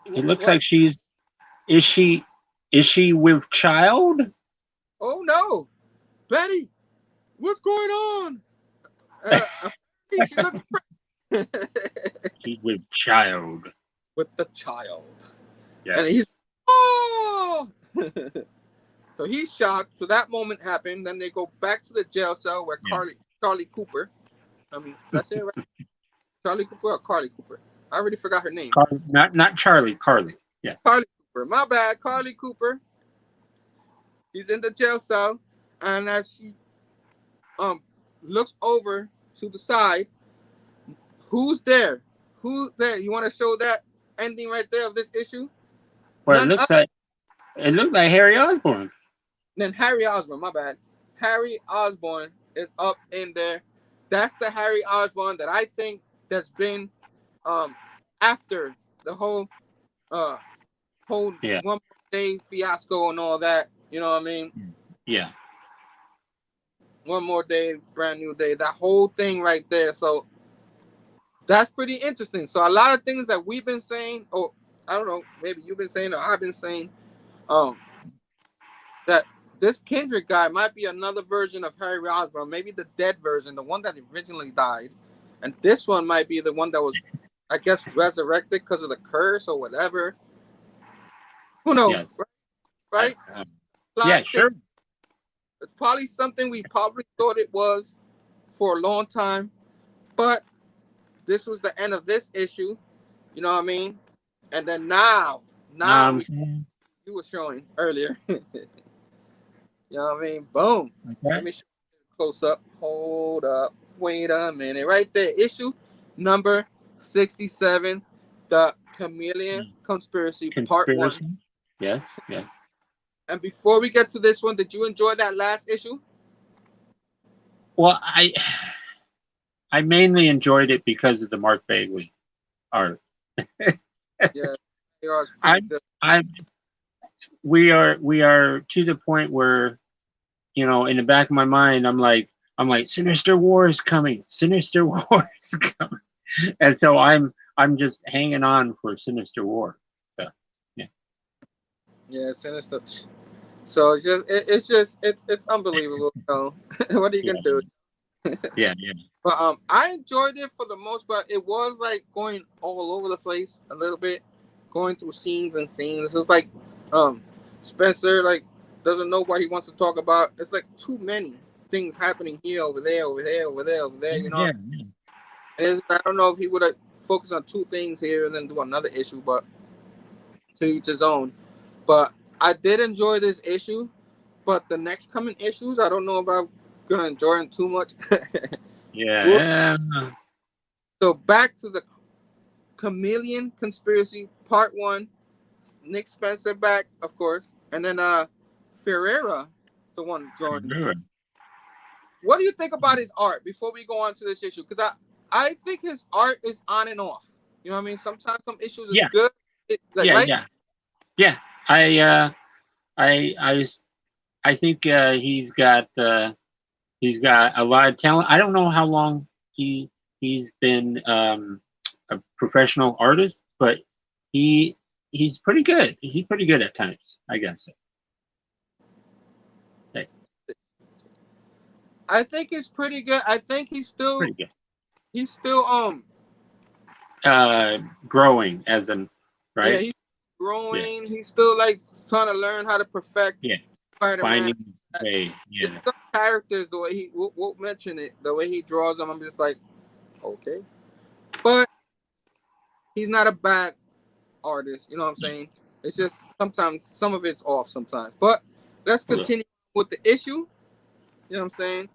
it looks like she's. Is she with child? Oh no, Betty, what's going on? She looks. He's with child. With the child. Yeah. And he's so he's shocked. So that moment happened. Then they go back to the jail cell where Charlie Cooper. I mean, did I say it right? Charlie Cooper or Carly Cooper? I already forgot her name. Not Charlie. Carly. Yeah. Carly Cooper. My bad. Carly Cooper. She's in the jail cell, and as she looks over to the side, who's there? Who's there? You want to show that ending right there of this issue? Well, it looks like Harry Osborn. Then Harry Osborn, my bad. Harry Osborn is up in there. That's the Harry Osborn that I think that's been after the whole 1 day fiasco and all that. You know what I mean? Yeah. One More Day, Brand New Day. That whole thing right there. So that's pretty interesting. So a lot of things that we've been saying, or I don't know, maybe you've been saying or I've been saying, um, that this Kendrick guy might be another version of Harry Osborn, maybe the dead version, the one that originally died, and this one might be the one that was, I guess, resurrected because of the curse or whatever. Who knows, Yes. right? Yeah, sure. It's probably something we probably thought it was for a long time, but this was the end of this issue. You know what I mean? And then now you were showing earlier. You know what I mean? Boom. Okay. Let me show you close up. Hold up. Wait a minute. Right there. Issue number 67. The Chameleon Conspiracy, Part 1. Yes, yes. And before we get to this one, did you enjoy that last issue? Well, I mainly enjoyed it because of the Mark Bagley art. Yeah. We are to the point where, you know, in the back of my mind, I'm like, Sinister War is coming. Sinister War is coming. And so I'm just hanging on for Sinister War. So, yeah. Yeah, Sinister. So it's unbelievable. So, what are you gonna do? Yeah. But I enjoyed it for the most part. It was like going all over the place a little bit, going through scenes and scenes. It's like Spencer like doesn't know what he wants to talk about. It's like too many things happening here, over there, over there, over there, over there. You know. Yeah. And I don't know if he would have focused on two things here and then do another issue, but to each his own. But I did enjoy this issue. But the next coming issues, I don't know if I'm gonna enjoy them too much. Yeah. So back to the Chameleon Conspiracy Part 1. Nick Spencer back, of course. And then Ferreira, the one drawing. What do you think about his art before we go on to this issue? Because I think his art is on and off. You know what I mean? Sometimes some issues is good. Right? Yeah. I think he's got a lot of talent. I don't know how long he's been a professional artist, but he's pretty good. He's pretty good at times, I guess. Hey. I think he's pretty good. I think he's still growing as an right. Yeah, he's growing. Yeah. He's still like trying to learn how to perfect Spider-Man. Some characters, the way we'll mention it, the way he draws them, I'm just like, okay. But he's not a bad artist, you know what I'm saying? It's just sometimes some of it's off sometimes. But let's continue with the issue. You know what I'm saying?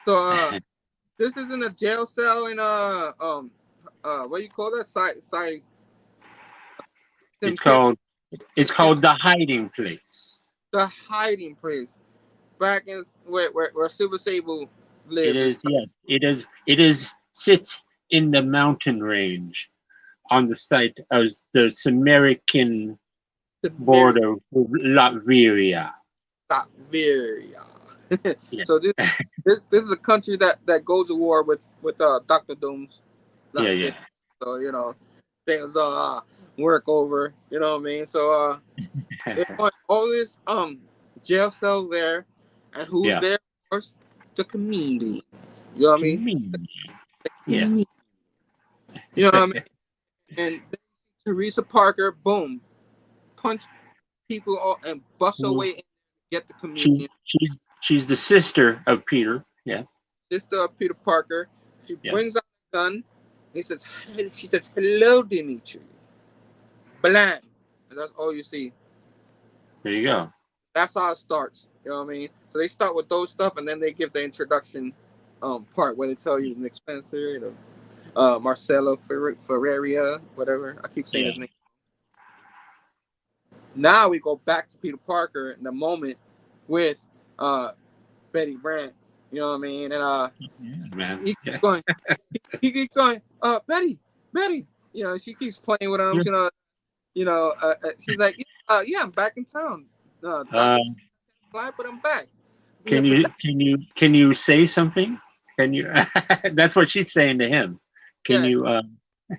So this is in a jail cell in what do you call that? Side It's called the hiding place. The hiding place. Back in where Silver Sable lives. It is sits in the mountain range on the site of the Samarican border with Latveria. So this is a country that goes to war with Dr. Doom's. Yeah. So you know things work over. You know what I mean? So all this jail cell there, and who's there? Of course, the comedian. You know what I mean? Yeah. You know what I mean? And Teresa Parker, boom, punch people and bust away and get the comedian. She's the sister of Peter. Yes. Sister of Peter Parker. She brings out a gun. She says, "Hello, Dimitri." Blam. And that's all you see. There you go. That's how it starts. You know what I mean? So they start with those stuff, and then they give the introduction part where they tell you Nick Spencer, you know, Marcelo Ferreira, whatever. I keep saying his name. Now we go back to Peter Parker in the moment with Betty Brant. You know what I mean? And he keeps going. He keeps going. Betty. You know, she keeps playing with him. She's like, yeah, I'm back in town. Fly, but I'm back. Yeah, Can you say something? Can you? That's what she's saying to him. Can yeah. you?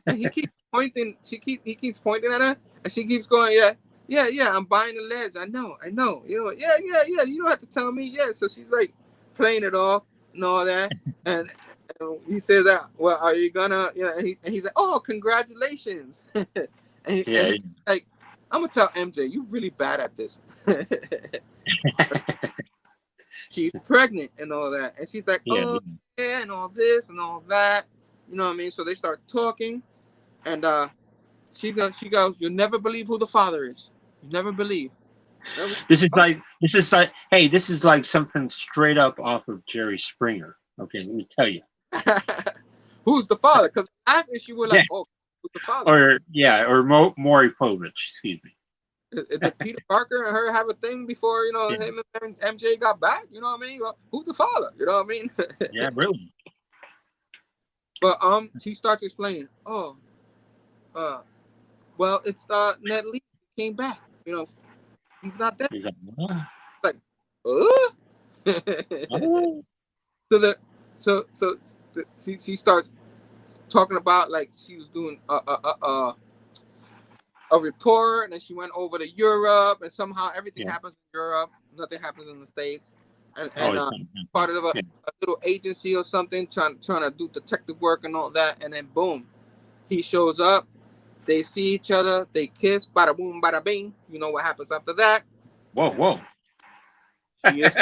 And he keeps pointing. He keeps pointing at her, and she keeps going, yeah, yeah, yeah. I'm buying the ledge. I know. You know, yeah, yeah, yeah. You don't have to tell me. Yeah. So she's like playing it off and all that, and he says that. Well, are you gonna? You know, and he's like, oh, congratulations. and he's like, I'm gonna tell MJ, you're really bad at this. She's pregnant and all that, and she's like, oh yeah, and all this and all that. You know what I mean? So they start talking, and she goes, you'll never believe who the father is. You never believe. This is like hey, this is like something straight up off of Jerry Springer. Okay, let me tell you. Who's the father? Because after she was like, oh, who's the father? Or Maury Povich, excuse me. Did Peter Parker and her have a thing before, you know, him and MJ got back? You know what I mean? Well, who's the father? You know what I mean? Yeah, really. But she starts explaining, oh, well, it's Ned Lee came back. You know, he's not dead. He's like, what? Like, so she starts talking about like she was doing a report, and then she went over to Europe, and somehow everything happens in Europe, nothing happens in the States, and part of a little agency or something trying to do detective work and all that, and then boom, he shows up. They see each other, they kiss, bada boom, bada bing. You know what happens after that? Whoa. She is,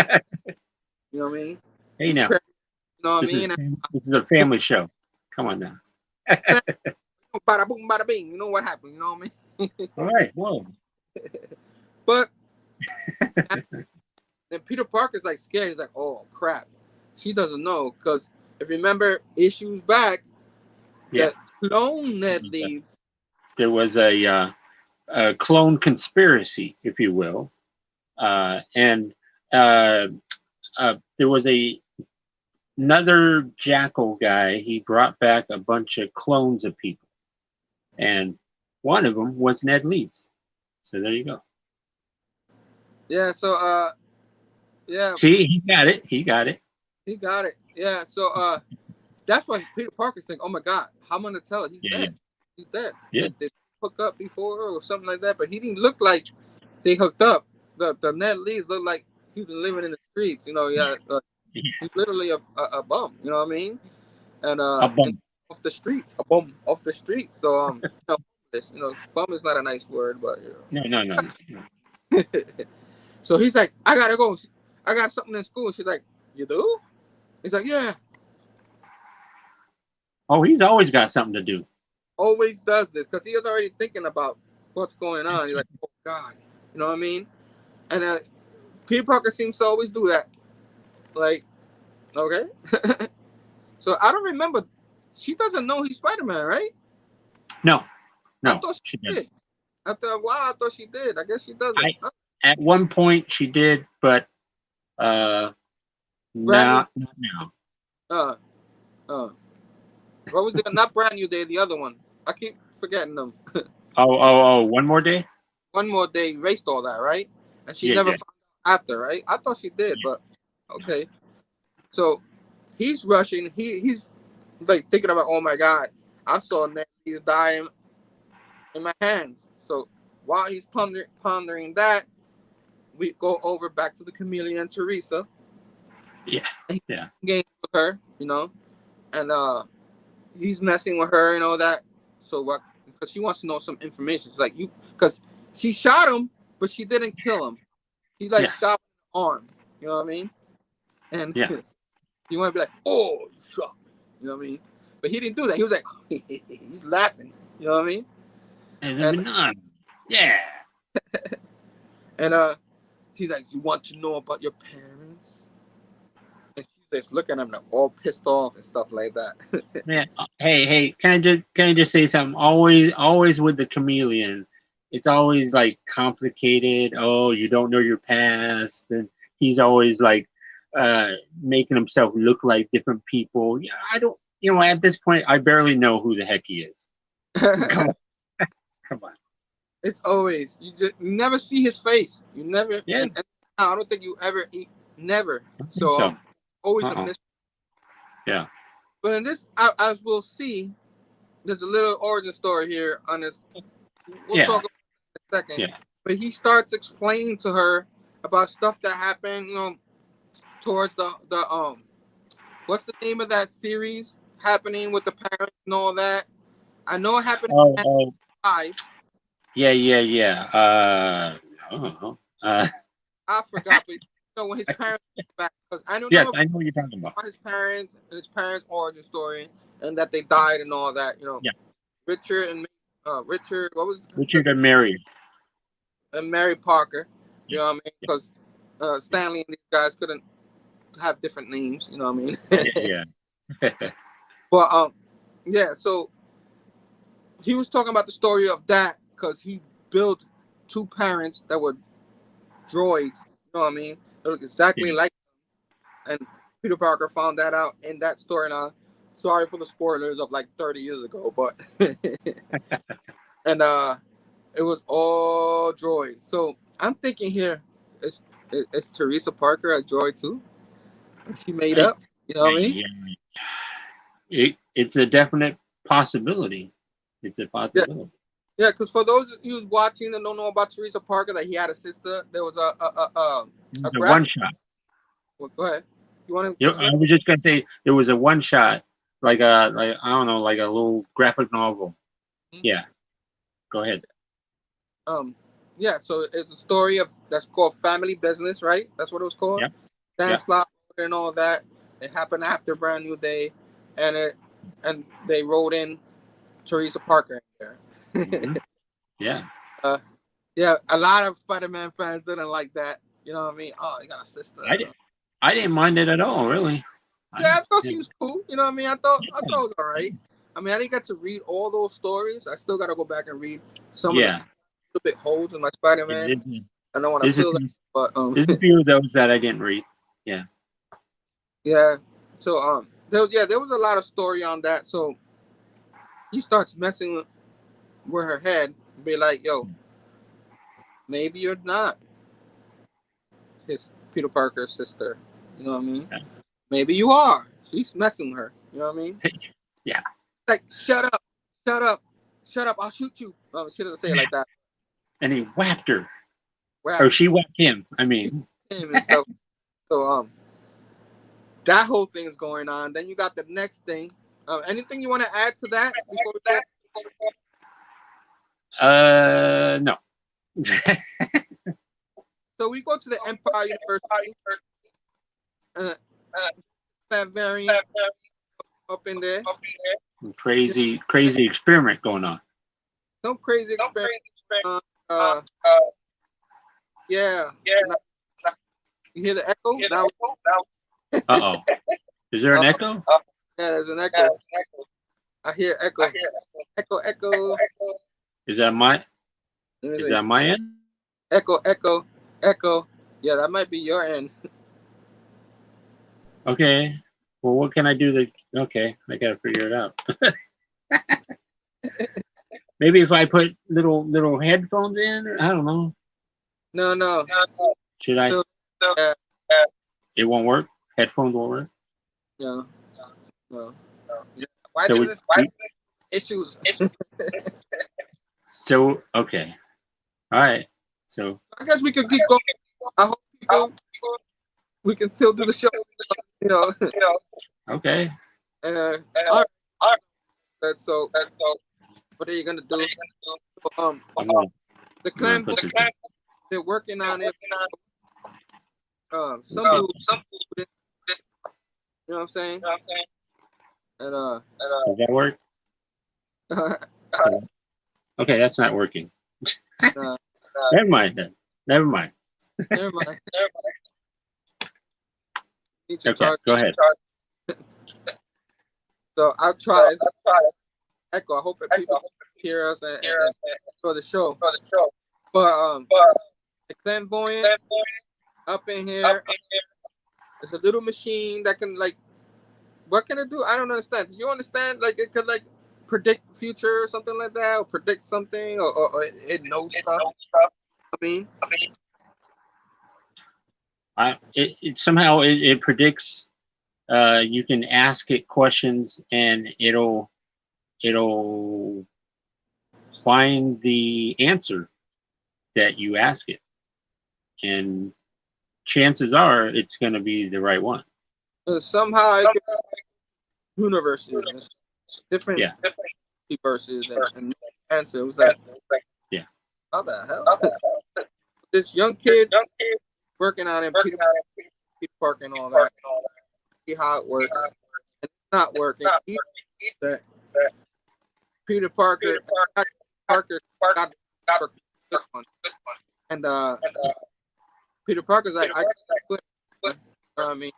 you know what I mean? Hey, now. You know what I mean? This is a family show. Come on now. Bada boom, bada bing. You know what happened? You know what I mean? All right. Whoa. But then Peter Parker's like scared. He's like, oh crap. She doesn't know, because if you remember issues back, that clone Ned Leeds. There was a clone conspiracy, if you will, and there was another Jackal guy. He brought back a bunch of clones of people, and one of them was Ned Leeds. So there you go. Yeah. So yeah. See, he got it. He got it. Yeah. So that's why Peter Parker's thinking, oh my God, how am I gonna tell it? He's dead. He's dead. Yeah. They hooked up before or something like that, but he didn't look like they hooked up. The Ned Leeds looked like he was living in the streets. You know, he's literally a bum. You know what I mean? And a bum. and off the streets, a bum off the streets. So you know, bum is not a nice word, but you know. No. So he's like, I gotta go. I got something in school. She's like, you do? He's like, yeah. Oh, he's always got something to do. Always does this because he was already thinking about what's going on. He's like, oh God, you know what I mean? And Peter Parker seems to always do that. Like, okay. So I don't remember. She doesn't know he's Spider-Man, right? No. I thought she did. After a while, I thought she did. I guess she doesn't. At one point, she did, but not now. What was the not Brand New Day? The other one. I keep forgetting them. Oh! One More Day. One More Day erased all that, right? And she never found out after, right? I thought she did, but okay. So he's rushing. He's like thinking about, oh my God, I saw Nancy's dying in my hands. So while he's pondering that, we go over back to the Chameleon and Teresa. Yeah. Game with her, you know, and he's messing with her and all that. So what? Because she wants to know some information. It's like because she shot him, but she didn't kill him. She shot him in the arm. You know what I mean? And you want to be like, oh, you shot me. You know what I mean? But he didn't do that. He was like, he's laughing. You know what I mean? And yeah. And he's like, you want to know about your parents? And she's just looking at him like all pissed off and stuff like that. Man, hey, can I just say something? Always with the Chameleon, it's always like complicated. Oh, you don't know your past, and he's always like making himself look like different people. Yeah, I don't. You know, at this point, I barely know who the heck he is. Come on. It's always you never see his face. You never. Yeah. And I don't think you ever Never. I think So so. always a Uh-uh. mystery. Yeah. But in this, as we'll see, there's a little origin story here on this. We'll Yeah. talk about it in a second. Yeah. But he starts explaining to her about stuff that happened, towards the what's the name of that series happening with the parents and all that. I know it happened in Oh. 5. Yeah. I don't know. I forgot, but when his parents came back, because I don't Yes, know I know what you're talking about. about his parents and his parents' origin story, and that they died and all that. Yeah. Richard and what was Richard and Mary. and Mary Parker. You Yeah. know what I mean? Because Stanley and these guys couldn't have different names. You know what I mean? Yeah. But yeah. So he was talking about the story of that because he built 2 parents that were droids. You know what I mean? They look exactly Yeah. like them. And Peter Parker found that out in that story. Now, sorry for the spoilers of like 30 years ago, but and it was all droids. So I'm thinking here, is Teresa Parker a droid too? Is she made up? You know what I mean? Yeah. It's a definite possibility. It's a possibility. Yeah, because for those who's watching and don't know about Teresa Parker, that he had a sister, there was a The one graphic. shot. Well, go ahead. You want to? I was just gonna say there was a one shot, like I don't know, like a little graphic novel. Mm-hmm. Yeah. Go ahead. Yeah. So it's a story that's called Family Business, right? That's what it was called. Yeah. Dan Slott and all that. It happened after Brand New Day, and they wrote in Teresa Parker in there. Mm-hmm. Yeah. Yeah, a lot of Spider-Man fans didn't like that. You know what I mean? Oh, you got a sister. I didn't mind it at all, really. Yeah, I thought she was cool. You know what I mean? I thought it was all right. I mean, I didn't get to read all those stories. I still got to go back and read some of the little bit holes in my Spider-Man. I don't want to feel that, but there's a few of those that I didn't read. Yeah. Yeah. So there was a lot of story on that. So he starts messing with her head, be like, "Yo, maybe you're not his Peter Parker's sister." You know what I mean? Yeah. Maybe you are. She's messing with her. You know what I mean? Yeah. Like, shut up, I'll shoot you. She doesn't say it like that. And he whacked her. Wow. Or she whacked him. I mean. And stuff. So that whole thing is going on. Then you got the next thing. Anything you want to add to that before we go? No. So we go to the Empire University. That variant up in there. Crazy experiment going on. Some crazy experiment. Yeah. You hear the echo? Uh-oh. Is there an echo? Yeah, there's an echo. I hear echo. Echo. Is that my end? Echo. Yeah, that might be your end. Okay. Well, what can I do okay, I gotta figure it out. Maybe if I put little headphones in, or I don't know. No. Should I? It won't work? Headphones won't work? No. Why does this issues? So, okay. All right. So I guess we could keep going. I hope we can still do the show. You know. Okay. All right. That's so. What are you gonna do? The clan book, they're working on it. Some dude, you know what I'm saying? And does that work? Okay, that's not working. Never mind then. Never mind. Okay, go ahead. So I'll try. Echo. I hope that people hear us and for the show. But the clairvoyant up in here, it's a little machine that can what can it do? I don't understand. Do you understand? Like it could predict the future or something like that, or predict something, or it knows stuff. I mean, It somehow it predicts. You can ask it questions and it'll find the answer that you ask it, and chances are it's going to be the right one. Somehow it gets universes, different verses, and answer. It was like, how the hell? This young kid working on it, Peter Parker and all that. See how it works. And it's not working. That Peter Parker got the one. And Peter Parker's like, I mean,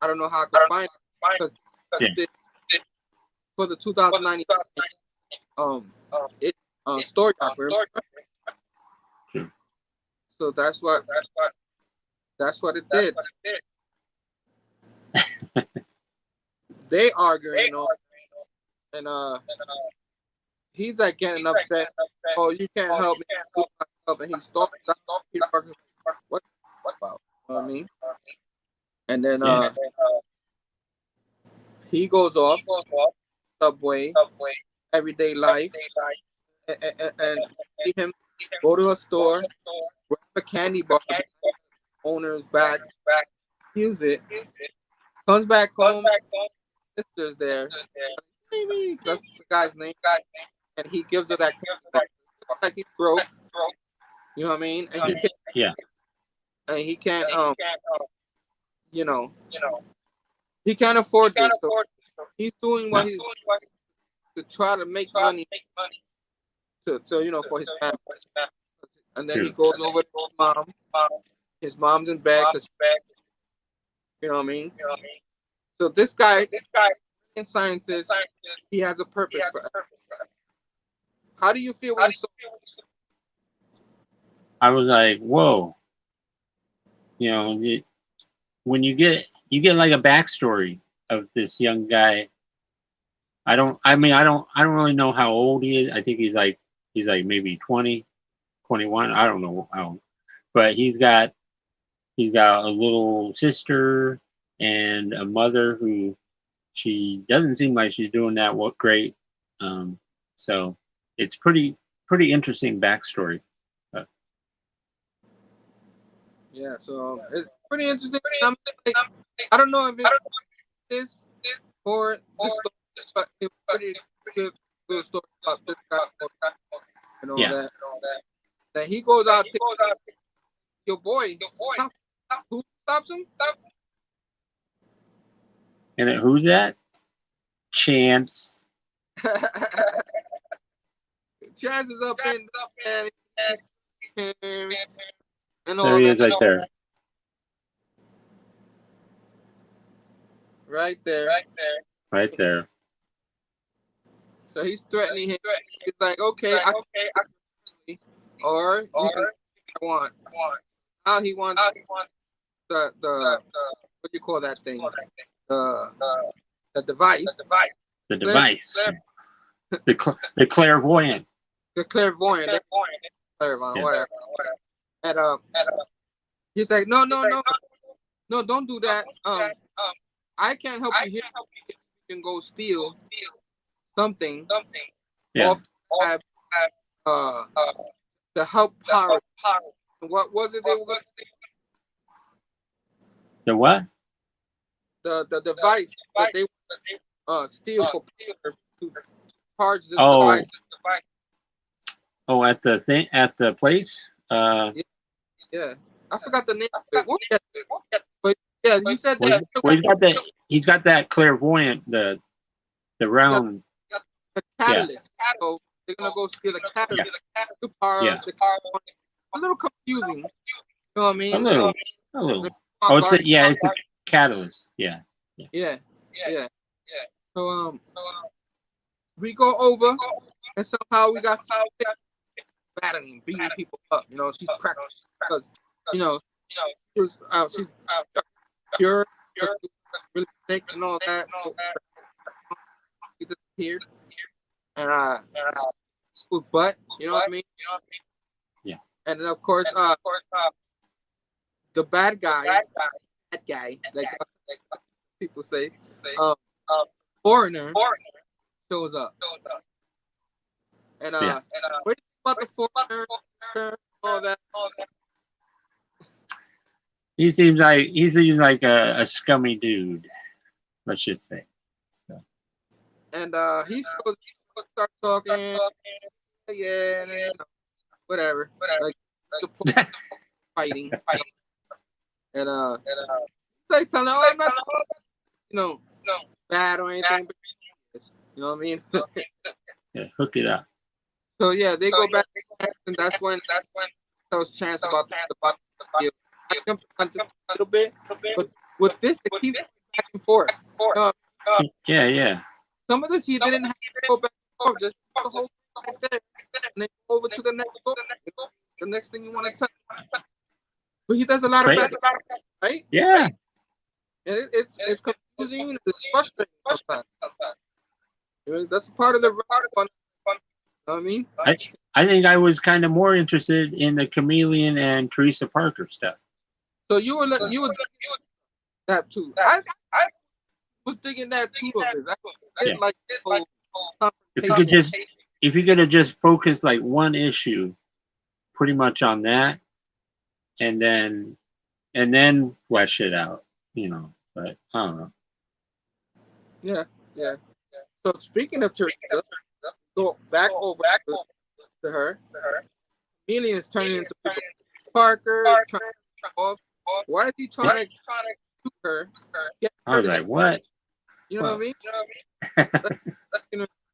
I don't know how I could find it because for the 2019 story arc. So that's what it did. They arguing on, and he's like getting upset. Oh, you can't help me do myself, and he stalks Peter Parker. What about? You know what I mean? And then he goes off subway, everyday life, and see him go to a store, grab a candy bar, owner's back, use it, comes back home, sister's there, maybe that's the guy's name, and he gives her that candy bar. Like he's broke, you know what I mean? And he can't, he can't afford this. So he's doing what he's to try to make money to for his family. And then he goes over to his mom. His mom's in bed because you know what I mean. So this guy in sciences, he has a purpose for it. How do you feel when you saw? I was like, whoa. When you get like a backstory of this young guy. I don't really know how old he is. I think he's like maybe 20, 21. I don't know how, but he's got a little sister and a mother who she doesn't seem like she's doing that great. So it's pretty interesting backstory. Yeah, so it's pretty interesting. I don't know if it is or this story, but it's pretty good story about this guy and all that. Then he goes out to your boy. Who stops him? And who's that? Chance. Chance is up and all there he that. is right there. Right there. So he's threatening him. He's like, okay, or you can I want. Now he wants the what do you call that thing? The device. The device. The clairvoyant. The clairvoyant. Whatever. And he's like, no, don't do that. I can't help you here. You can go steal something off to help power. What was it they were going to do? The what? The device that they steal for power to charge this device. Oh, at the place? Yeah. I forgot the name of it. But yeah, you said that. Well, he's got that clairvoyant, the round. The catalyst. Yeah. So they're gonna go steal the catalyst to power the car. A little confusing. You know what I mean? A little. Oh, it's a catalyst. Yeah. So we go over, and somehow we got battling, beating people up. She's practicing because she's pure, really sick and all that. She disappeared, and but you know what I mean? Yeah. And then of course, the bad guy, like people say, foreigner shows up. And what do you think about the foreigner? All that. He seems like a scummy dude. Let's just say. So. And he starts talking, yeah, and, whatever, like the fighting, and like telling, oh, I'm not, bad or anything, but you know what I mean? Yeah, hook it up. So yeah, they go back, and that's when tells Chance about the deal. I jumped on just a little bit, but with this, it keeps back and forth. Yeah. Some of this he didn't have to go back and forth, just the whole thing right there, and then go over to the next book. The next thing you want to tell. But he does a lot of bad, right? Yeah. And it's confusing. It's frustrating sometimes. That's part of the fun. You know what I mean? I think I was kind of more interested in the Chameleon and Teresa Parker stuff. So you were that too. I was digging that too of it. I didn't like the whole if you could have just focused like one issue pretty much on that and then flesh it out, but I don't know. Yeah. So speaking of Teresa, go back over to her. Chameleon is turning into Parker, trying to off. Why is he trying to shoot her? I was like, what? You know what I mean?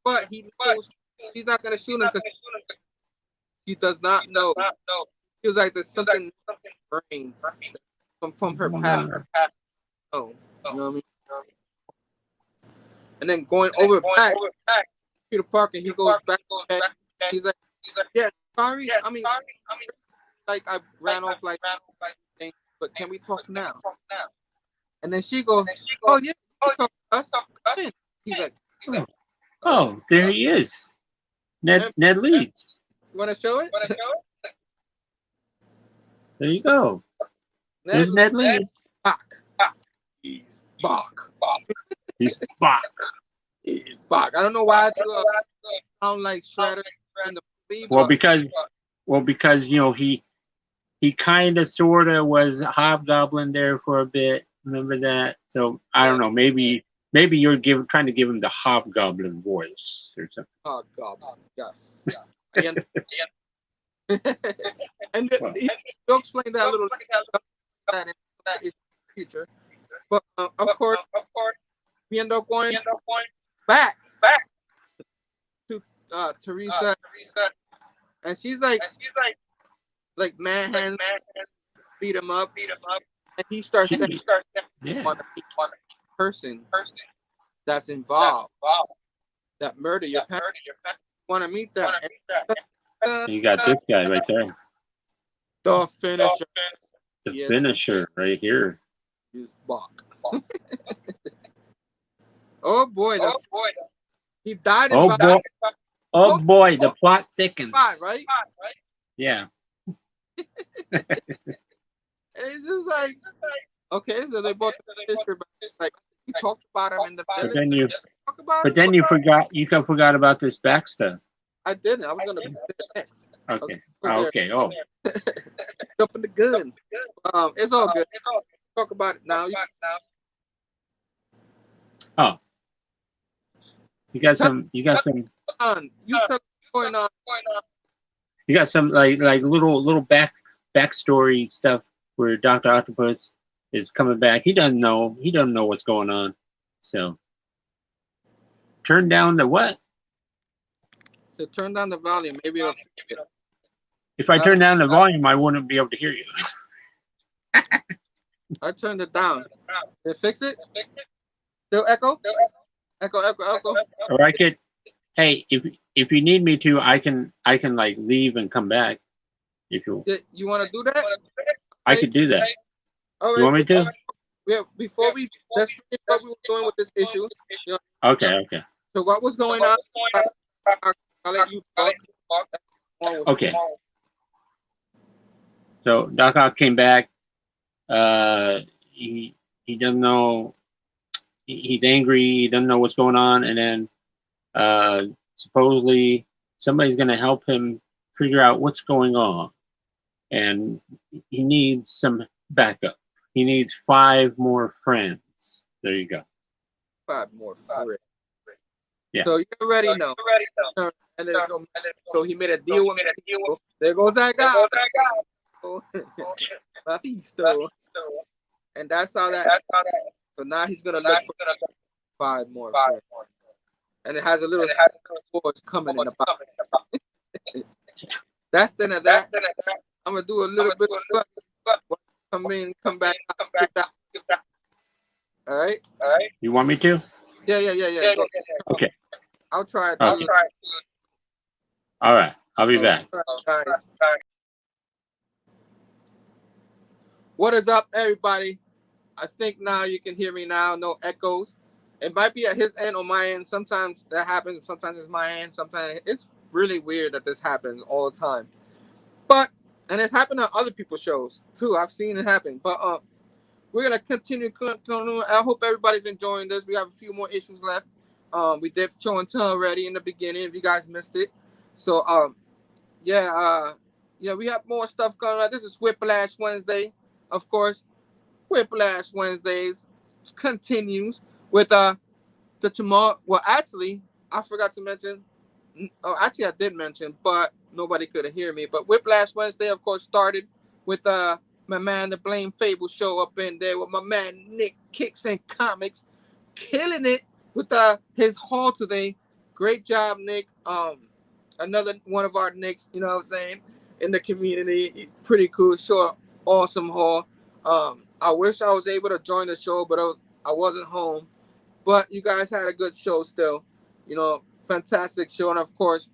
But he knows he's not going to shoot him because he does not know. Feels like there's something brain from her past. Oh, you know what I mean? And then going over back, Peter Parker, he goes back. He's like, yeah, sorry. I mean, like I ran off like thing, but can we talk now? And then she goes, oh yeah, talk to us. He's like, oh, there he is. Ned Leeds. You want to show it? There you go. There's Ned Leeds. He's back. He's back. He's back. I don't know why I sound like Shredder in the movie. Well, because he kind of sort of was Hobgoblin there for a bit. Remember that? So I don't know. Maybe you're trying to give him the Hobgoblin voice or something. Hobgoblin, yes. And he'll explain that a little that in his future. But of course, we end up going back to Teresa, and she's like manhandle, beat him up, and he starts saying, "Want to be one person that's involved, that murder your parents. Want to meet that?" You got this guy right there. The finisher. The finisher right here. Is Bach. Oh boy! He died. Oh boy! The plot thickens. Right? Yeah. And it's just like, okay, so they both like we talked about him in the village. But then you forgot about this back stuff. I didn't. I was gonna be next. Okay. Okay. Oh. Jumping the gun. It's all good. Talk about it now. Oh. You got some. You tell what's going on. You got some like little backstory stuff where Dr. Octopus is coming back. He doesn't know what's going on. So turn down the what? So turn down the volume. Maybe it'll. If I turn down the volume, I wouldn't be able to hear you. I turned it down. Did it fix it? Still echo? Echo. Or I could. Hey, if you need me to, I can like leave and come back. If you want to do that, I could do that. All right. You want me to? Yeah. Before let's finish what we were doing with this issue. Okay. So what was going on? I'll let you talk. Okay. So Doc Ock came back. He doesn't know. He's angry. He doesn't know what's going on, and then supposedly somebody's going to help him figure out what's going on, and he needs some backup. He needs 5 more friends. There you go. 5 more friends. Yeah. So you already know. And then so he made a deal with me. There goes that guy. Mephisto. And that's how that. So now he's gonna look for 5 more friends. And it has a little force coming in the box. That's the end of that. I'm gonna do a little bit of come in, come back. All right. You want me to? Yeah. Okay. I'll try it. Okay. All right. I'll be back. Guys. What is up, everybody? I think now you can hear me now. No echoes. It might be at his end or my end. Sometimes that happens. Sometimes it's my end. Sometimes it's really weird that this happens all the time. And it's happened on other people's shows too. I've seen it happen. But we're gonna continue. I hope everybody's enjoying this. We have a few more issues left. We did show and tell already in the beginning. If you guys missed it, so we have more stuff going on. This is Whiplash Wednesday, of course. Whiplash Wednesdays continues with the tomorrow. Well, actually, I forgot to mention. Oh, actually, I did mention, but nobody could hear me. But Whiplash Wednesday, of course, started with my man, the Blame Phable show up in there with my man Nick Kicks and Comics, killing it with his haul today. Great job, Nick. Another one of our Nicks, you know what I'm saying, in the community. Pretty cool, short, awesome haul. I wish I was able to join the show, but I wasn't home. But you guys had a good show still. You know, fantastic show. And of course,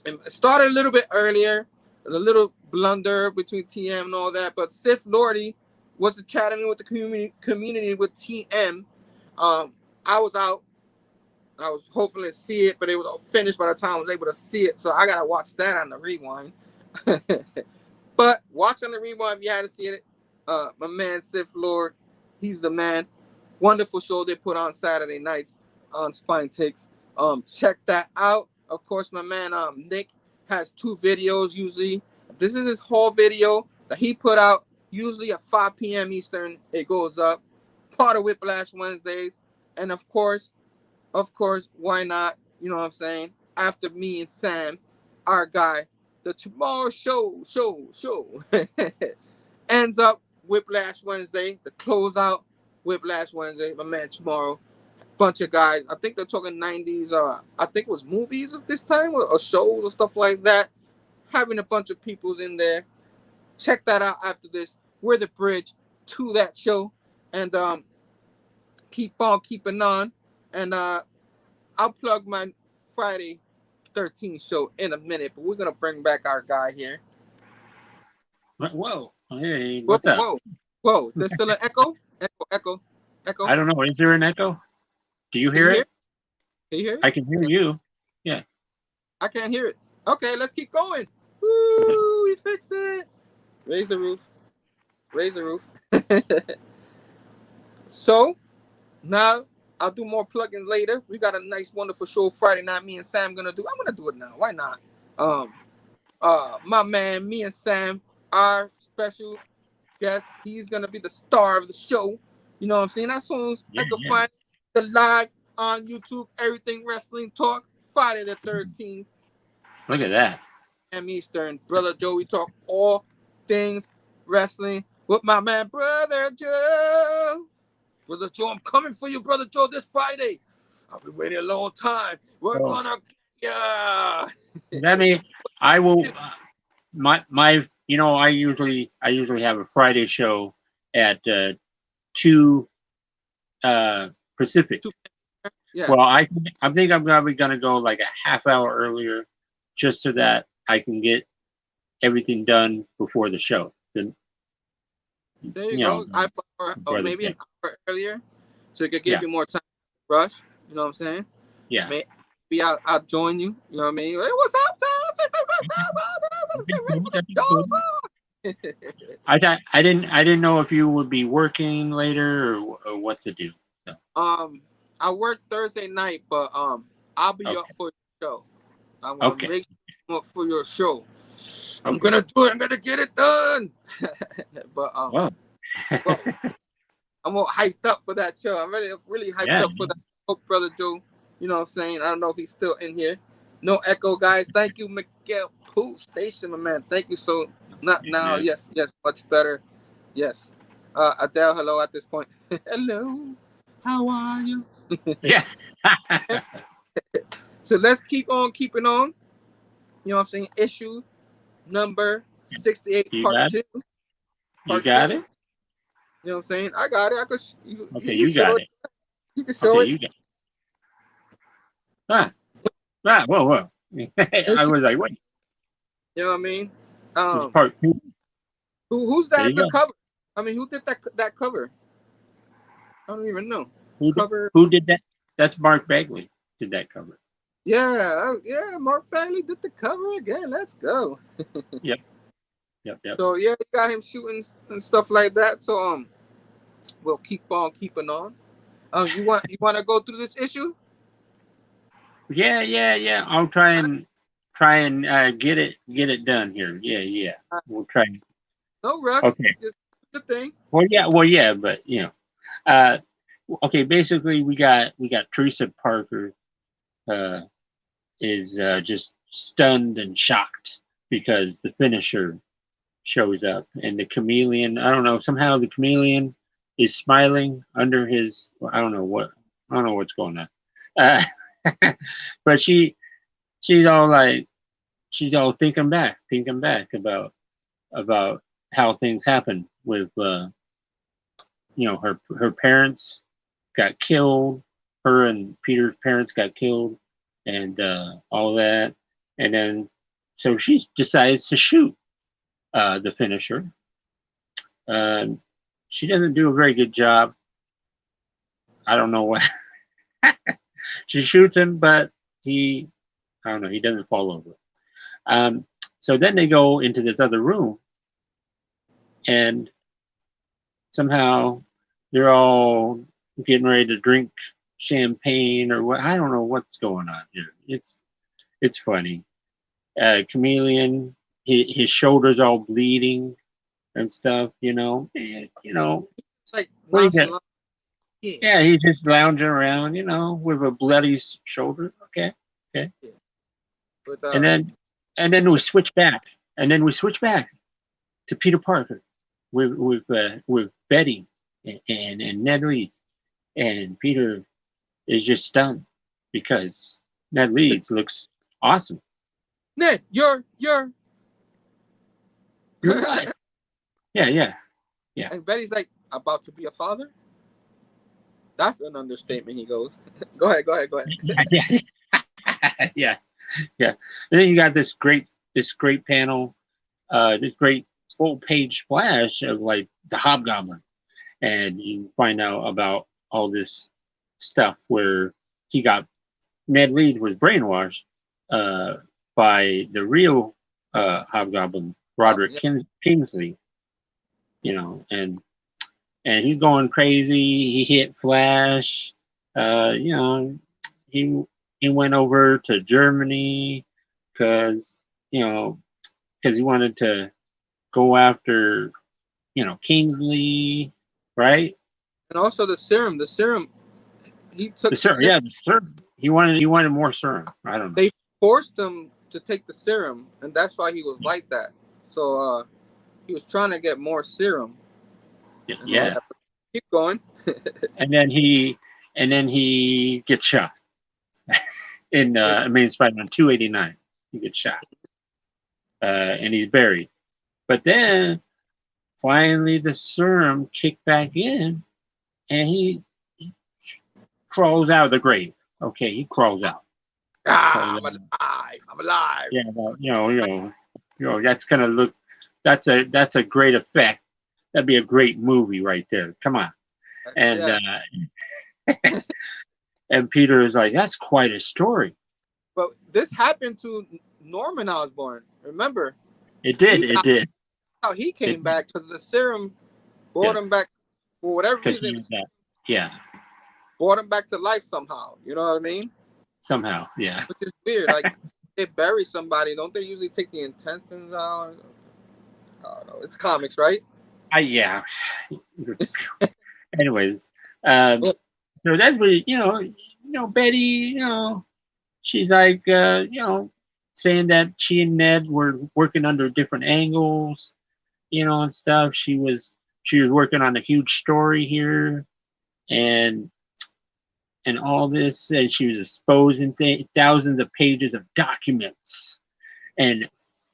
it started a little bit earlier. A little blunder between TM and all that. But Sif Lordy was chatting with the community with TM. I was out. I was hoping to see it, but it was all finished by the time I was able to see it. So I got to watch that on the rewind. But watch on the rewind if you hadn't seen it. My man Sif Lord, he's the man. Wonderful show they put on Saturday nights on Spine Takes. Check that out. Of course, my man Nick has 2 videos usually. This is his haul video that he put out usually at 5 p.m. Eastern. It goes up. Part of Whiplash Wednesdays. And of course, why not? You know what I'm saying? After me and Sam, our guy, the Chamorro show ends up Whiplash Wednesday, the closeout Whiplash Wednesday. My man Chamorro, bunch of guys. I think they're talking 90s. I think it was movies at this time or shows or stuff like that. Having a bunch of peoples in there. Check that out after this. We're the bridge to that show, and keep on keeping on. And I'll plug my Friday 13th show in a minute, but we're gonna bring back our guy here. Whoa! Hey, what's up? Whoa! Is there still an echo? Echo. I don't know. Is there an echo? Do you hear it? Can you hear it? I can hear you. Yeah. I can't hear it. Okay, let's keep going. Woo! We fixed it. Raise the roof. So now I'll do more plugins later. We got a nice, wonderful show Friday night. Me and Sam gonna do. I'm gonna do it now. Why not? My man, me and Sam, our special guest. He's gonna be the star of the show. You know what I'm saying? As soon as I can find the live on YouTube, Everything Wrestling Talk, Friday the 13th. Look at that. PM Eastern. Brother Joe, we talk all things wrestling with my man, Brother Joe. Brother Joe, I'm coming for you, Brother Joe, this Friday. I've been waiting a long time. We're gonna get ya. That means I will. My I usually have a Friday show at 2 Pacific. Yeah. Well, I think I'm probably gonna go like a half hour earlier, just so that I can get everything done before the show. Then, there you go. Or maybe an hour earlier, so it could give you more time to rush. You know what I'm saying? Yeah. Maybe I'll join you. You know what I mean? Hey, what's up, Tom? I didn't know if you would be working later or what to do. So. I work Thursday night, but I'll be up Okay. for the show. I'm gonna Okay. make up for your show. I'm Okay. gonna do it. I'm gonna get it done. But Well, well, I'm all hyped up for that show. I'm really hyped yeah. up for that. Hope Brother Joe, you know what I'm saying? I don't know if he's still in here. No echo, guys. Thank you, Miguel Pooh Station, my man. Thank you so not now. Yeah. Yes, much better. Yes. Adele, hello at this point. Hello. How are you? Yeah. So let's keep on keeping on. You know what I'm saying? Issue number 68, You part got two. it. You Part got two. it. You know what I'm saying? I got it. I could. Okay, You you show got it. it. You can show Okay, it. you got it. Whoa. I Issue, was like, wait, you know what I mean? this is part two. Who's There that you in the go. cover? I mean, who did that cover? I don't even know. Cover. Who did that? That's Mark Bagley did that cover. Yeah, Mark Bagley did the cover again. Let's go. Yep. So yeah, you got him shooting and stuff like that. So we'll keep on keeping on. You want to go through this issue? Yeah. I'll try and get it done here. Yeah. We'll try. No rush. Okay. Just the thing. Well, yeah, but okay. Basically, we got Teresa Parker is just stunned and shocked because the finisher shows up and the chameleon. I don't know. Somehow the chameleon is smiling under his. I don't know what's going on. Uh, but she's all thinking back about how things happen with her parents got killed, her and Peter's parents got killed, and all that, and then so she decides to shoot the finisher. She doesn't do a very good job. I don't know what. She shoots him, but I don't know, he doesn't fall over. So then they go into this other room, and somehow they're all getting ready to drink champagne or what. I don't know what's going on here. It's funny. Chameleon, his shoulders all bleeding and stuff. Like What do you get? nonchalant. Yeah, he's just lounging around, with a bloody shoulder. Okay. With And then we switch back, to Peter Parker with Betty and Ned Leeds, and Peter is just stunned because Ned Leeds looks awesome. Ned, you're right. Yeah. And Betty's like, about to be a father? That's an understatement, he goes. Go ahead. Yeah. And then you got this great panel, this great full page splash of like the Hobgoblin, and you find out about all this stuff where Ned Leeds was brainwashed by the real Hobgoblin, Roderick Kingsley, and he's going crazy. He hit Flash. He went over to Germany because he wanted to go after Kingsley, right? And also the serum. He took The serum. Yeah, the serum. He wanted more serum. I don't know. They forced him to take the serum, and that's why he was like that. So he was trying to get more serum. Yeah. Keep going. and then he gets shot in Spider-Man 289. He gets shot, and he's buried. But then finally the serum kicked back in, and he crawls out of the grave. Okay, he crawls out. I'm alive. Yeah, but, that's gonna look. That's a great effect. That'd be a great movie right there. Come on. And and Peter is like, that's quite a story. But this happened to Norman Osborn. Remember? It did. how he came back, because the serum brought him back for whatever reason. Yeah. Brought him back to life somehow. You know what I mean? Somehow, yeah. Which is weird. Like they bury somebody, don't they usually take the intestines out? I don't know. It's comics, right? Yeah. Anyways, so that's what Betty. She's like saying that she and Ned were working under different angles, and stuff. She was working on a huge story here, and all this, and she was exposing thousands of pages of documents and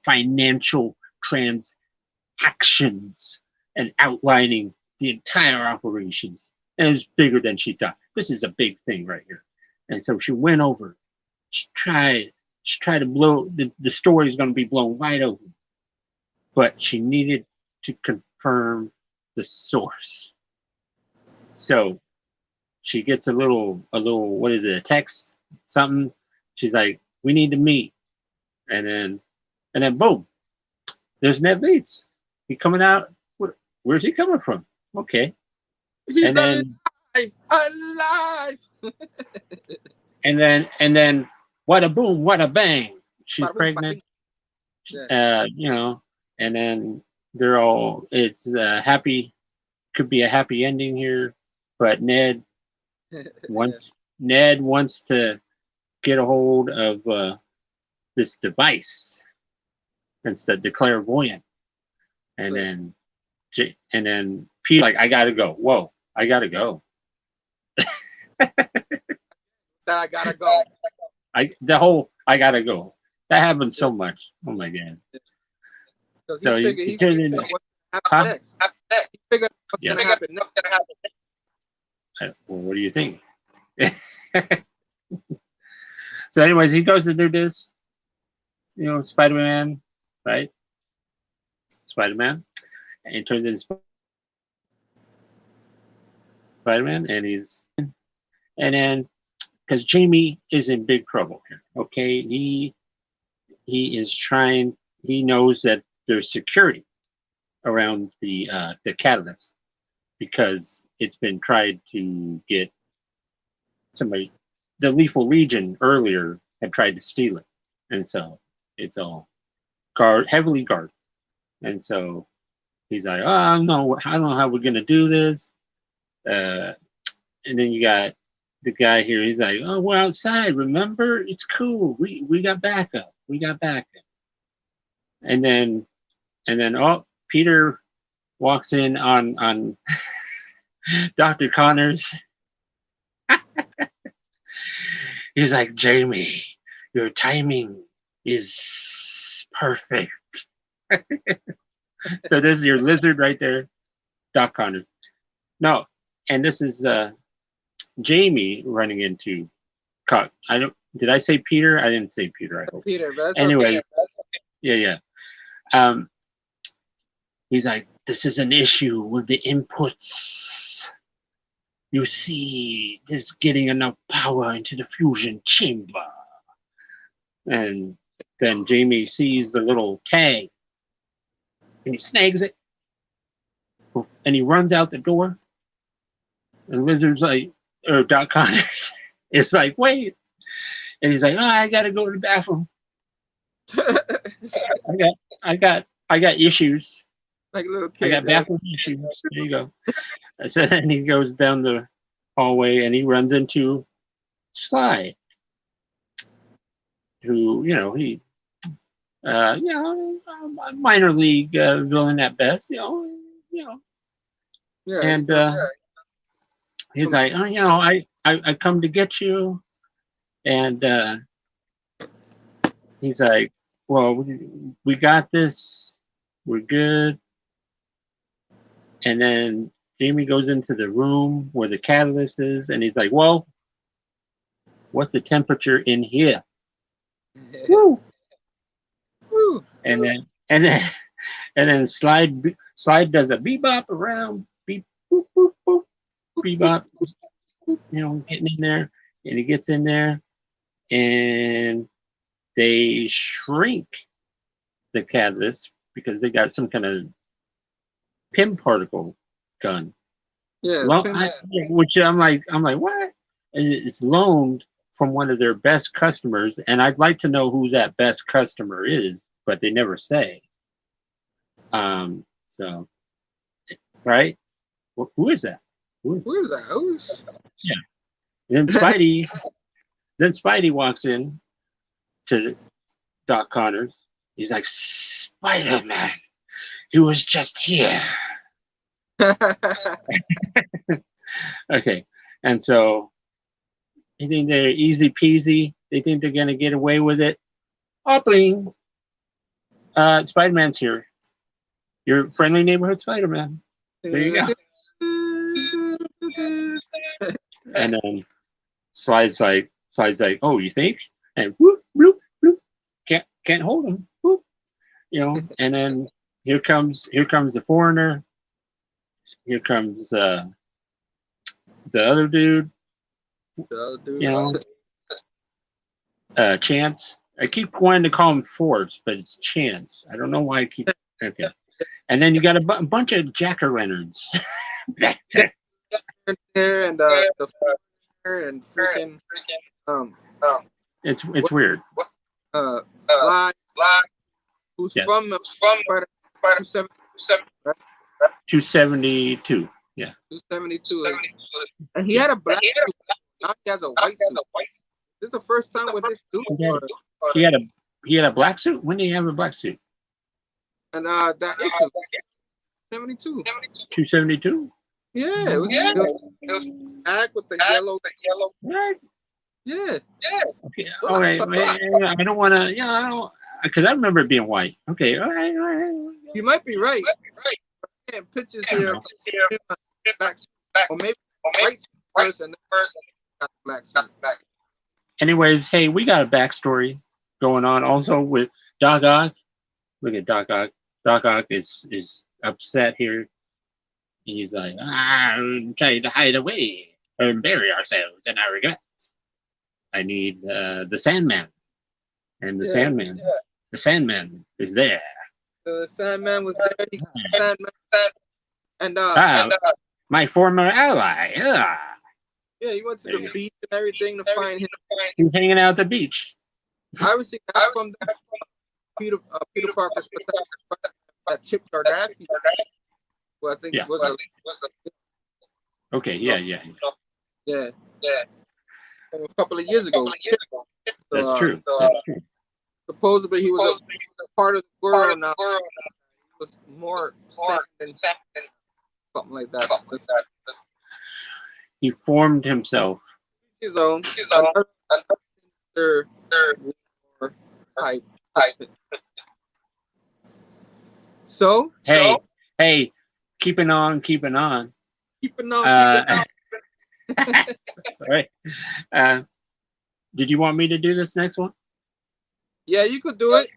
financial transactions and outlining the entire operations. And it was bigger than she thought. This is a big thing right here. And so she went over. She tried to blow the story is going to be blown wide open, but she needed to confirm the source. So she gets a little what is it, a text, something. She's like, we need to meet. And then boom, there's Ned Leeds. He coming out. Where's he coming from? Okay. He's and then alive. and then what a boom, what a bang. She's pregnant. Yeah. And then they're all, it's happy, could be a happy ending here, but Ned wants to get a hold of this device. It's the clairvoyant. And then Pete like, I gotta go. Whoa, I gotta go. I gotta go. I gotta go. That happens so much. Oh my god. So he figured what's gonna happen next. He figured what's gonna happen next. Well, what do you think? So anyways, he goes to do this, Spider-Man, right? Spider-Man. And he turns into Spider-Man, and then because Jamie is in big trouble here, okay? He knows that there's security around the catalyst because it's been tried to get somebody. The Lethal Legion earlier had tried to steal it, and so it's all heavily guarded. And so he's like, oh, I don't know how we're gonna do this. And then you got the guy here. He's like, oh, we're outside. Remember, it's cool. We got backup. And then Peter walks in on Dr. Connors. He's like, Jamie, your timing is perfect. So this is your lizard right there, Doc Connors. No, and this is Jamie running into. Did I say Peter? I didn't say Peter. I hope. Peter, but that's anyway. Okay. Yeah. He's like, this is an issue with the inputs. You see, this getting enough power into the fusion chamber. And then Jamie sees the little tag and he snags it. And he runs out the door. And Lizard's like, or Doc Connors is like, wait. And he's like, oh, I gotta go to the bathroom. I got issues. Like a little kid. I got bathroom issues. There you go. So then he goes down the hallway and he runs into Sly, who, he minor league villain at best, Yeah, and he's like, oh, I come to get you, and he's like, well, we got this, we're good. And then Jamie goes into the room where the catalyst is, and he's like, well, what's the temperature in here? Woo! Woo! And then Slide does a bebop around, beep, boop, boop, boop, bebop, getting in there, and he gets in there, and they shrink the catalyst because they got some kind of pin particle gun. Yeah, Which I'm like, what? And it's loaned from one of their best customers, and I'd like to know who that best customer is, but they never say. So, right? Who is that? Who is that? Who's? Yeah. And then Spidey walks in to Doc Connors. He's like, Spider-Man, he was just here. Okay. And so they think they're easy peasy. They think they're going to get away with it. Oh, bling. Spider-Man's here. Your friendly neighborhood Spider-Man. There you go. And then Slide's like, oh, you think? And whoop, whoop, whoop. Can't hold him. Whoop. You know, and then here comes the foreigner. Here comes the other dude. You know, Chance. I keep wanting to call him Force, but it's Chance. I don't know why I keep. Okay. And then you got a bunch of jack-o'-lanterns. There and the and freaking it's weird. Slide, who's from 272. Yeah. 272. And he had a black suit. Now he has a white suit. This is the first time with this dude. He had a black suit. When did he have a black suit? And that issue 72. 272. Yeah, it was black with the yellow. Right. Yeah. Okay. All right. I don't want to. Yeah. I don't. Because I remember it being white. Okay. All right. You might be right. And pictures here. Black suit. Or maybe white suit and the person got black suit. Anyways, hey, we got a backstory going on also with Doc Ock. Look at Doc Ock. Doc Ock is upset here. He's like, I'm trying to hide away and bury ourselves in our regrets. I need the Sandman. And the Sandman is there. The Sandman was there. And my former ally. Yeah, he went to the beach and everything to find him. He's hanging out at the beach. I was that from Peter Parker's Chip Zdarsky. Well, I think it was okay, yeah. A couple of years ago. That's true. Supposedly he was a part of the world now. He was more something like that. He formed himself. His own type. So hey, keeping on. Sorry. Did you want me to do this next one? Yeah, you could do it.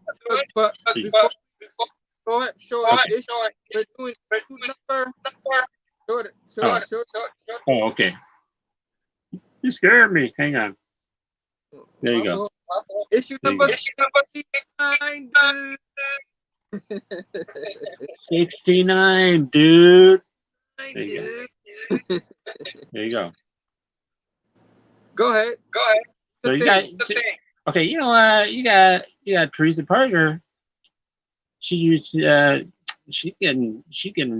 But before, go ahead, show it. They're doing number. Show it. Oh, okay. You scared me. Hang on. There you go. Issue number 69, dude. 69, dude. There you go. There you go. Go ahead. So you got. Okay, you know, you got Teresa Parker. She's getting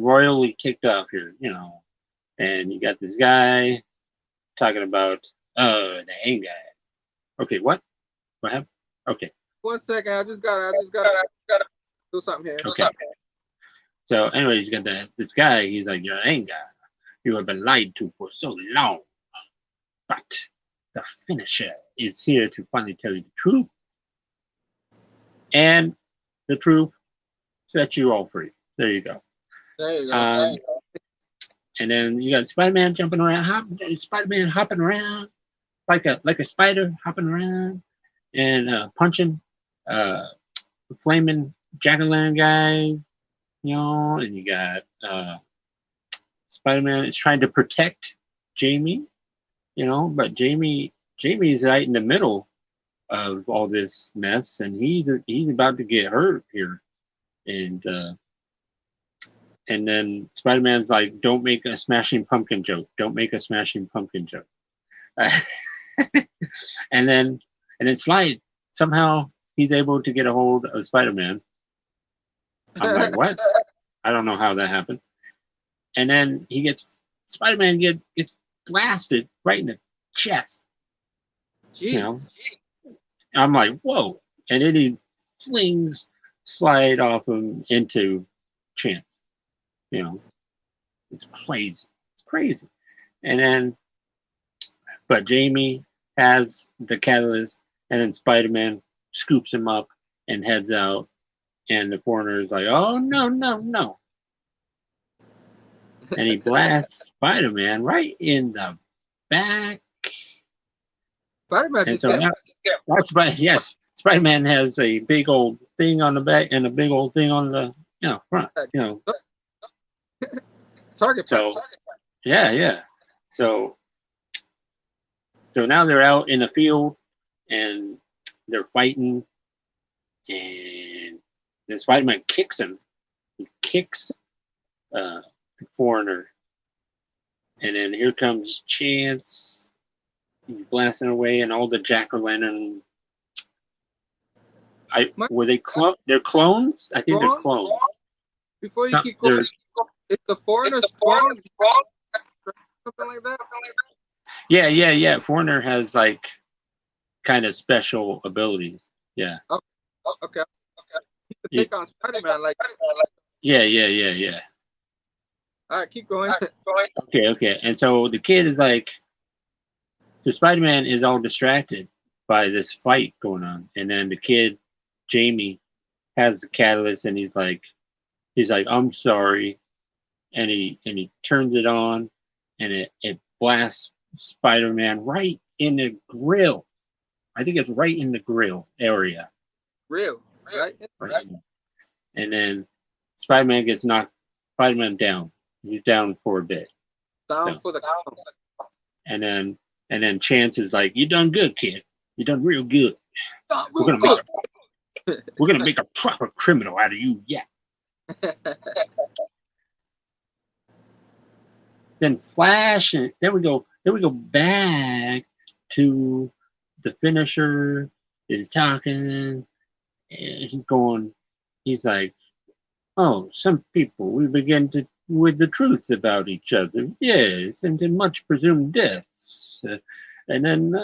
royally kicked off here, you know, and you got this guy talking about the hang guy. Okay, what happened? Okay. 1 second, I just gotta do something here. Okay. So, anyways, you got this guy. He's like, you're an hang guy. You have been lied to for so long, but the finisher is here to finally tell you the truth, and the truth set you all free. There you go. And then you got Spider-Man jumping around, Spider-Man hopping around like a spider hopping around and punching flaming jack-o'-lantern guys, you know. And you got Spider-Man is trying to protect Jamie, you know, but Jamie is right in the middle of all this mess, and he's about to get hurt here, and then Spider-Man's like, "Don't make a Smashing Pumpkin joke. Don't make a Smashing Pumpkin joke." and then Slide, somehow he's able to get a hold of Spider-Man. I'm like, what? I don't know how that happened. And then Spider-Man gets blasted right in the chest. Jeez. You know? I'm like, whoa. And then he flings Slide off him into Chance. You know, it's crazy. It's crazy. And then, but Jamie has the catalyst, and then Spider-Man scoops him up and heads out. And the foreigner is like, oh, no, no, no. And he blasts Spider-Man right in the back. Spider-Man And just so yes, Spider-Man has a big old thing on the back and a big old thing on the front. Target So practice. yeah. So now they're out in the field and they're fighting, and then Spider-Man kicks him. He kicks the foreigner, and then here comes Chance. He's blasting away, and all the jack-o'-lantern. Were they they're clones? I think they're clones. Before you keep going, is the foreigner's clone something like that? Yeah. Foreigner has like kind of special abilities. Yeah. Okay. He can take on Spider-Man like. Yeah. All right, keep going. Okay. And so the kid is like, the Spider-Man is all distracted by this fight going on, and then the kid, Jamie, has the catalyst, and he's like, I'm sorry, and he turns it on, and it blasts Spider-Man right in the grill. I think it's right in the grill area. Real, right? And then Spider-Man down. He's down for a bit. Down for the count. And then Chance is like, you done good, kid. You done real good. We're gonna make a proper criminal out of you, yeah. Then Flash, and then we go back to the finisher is talking, and he's like, oh, some people we begin with the truth about each other, yes, and in much presumed deaths. And then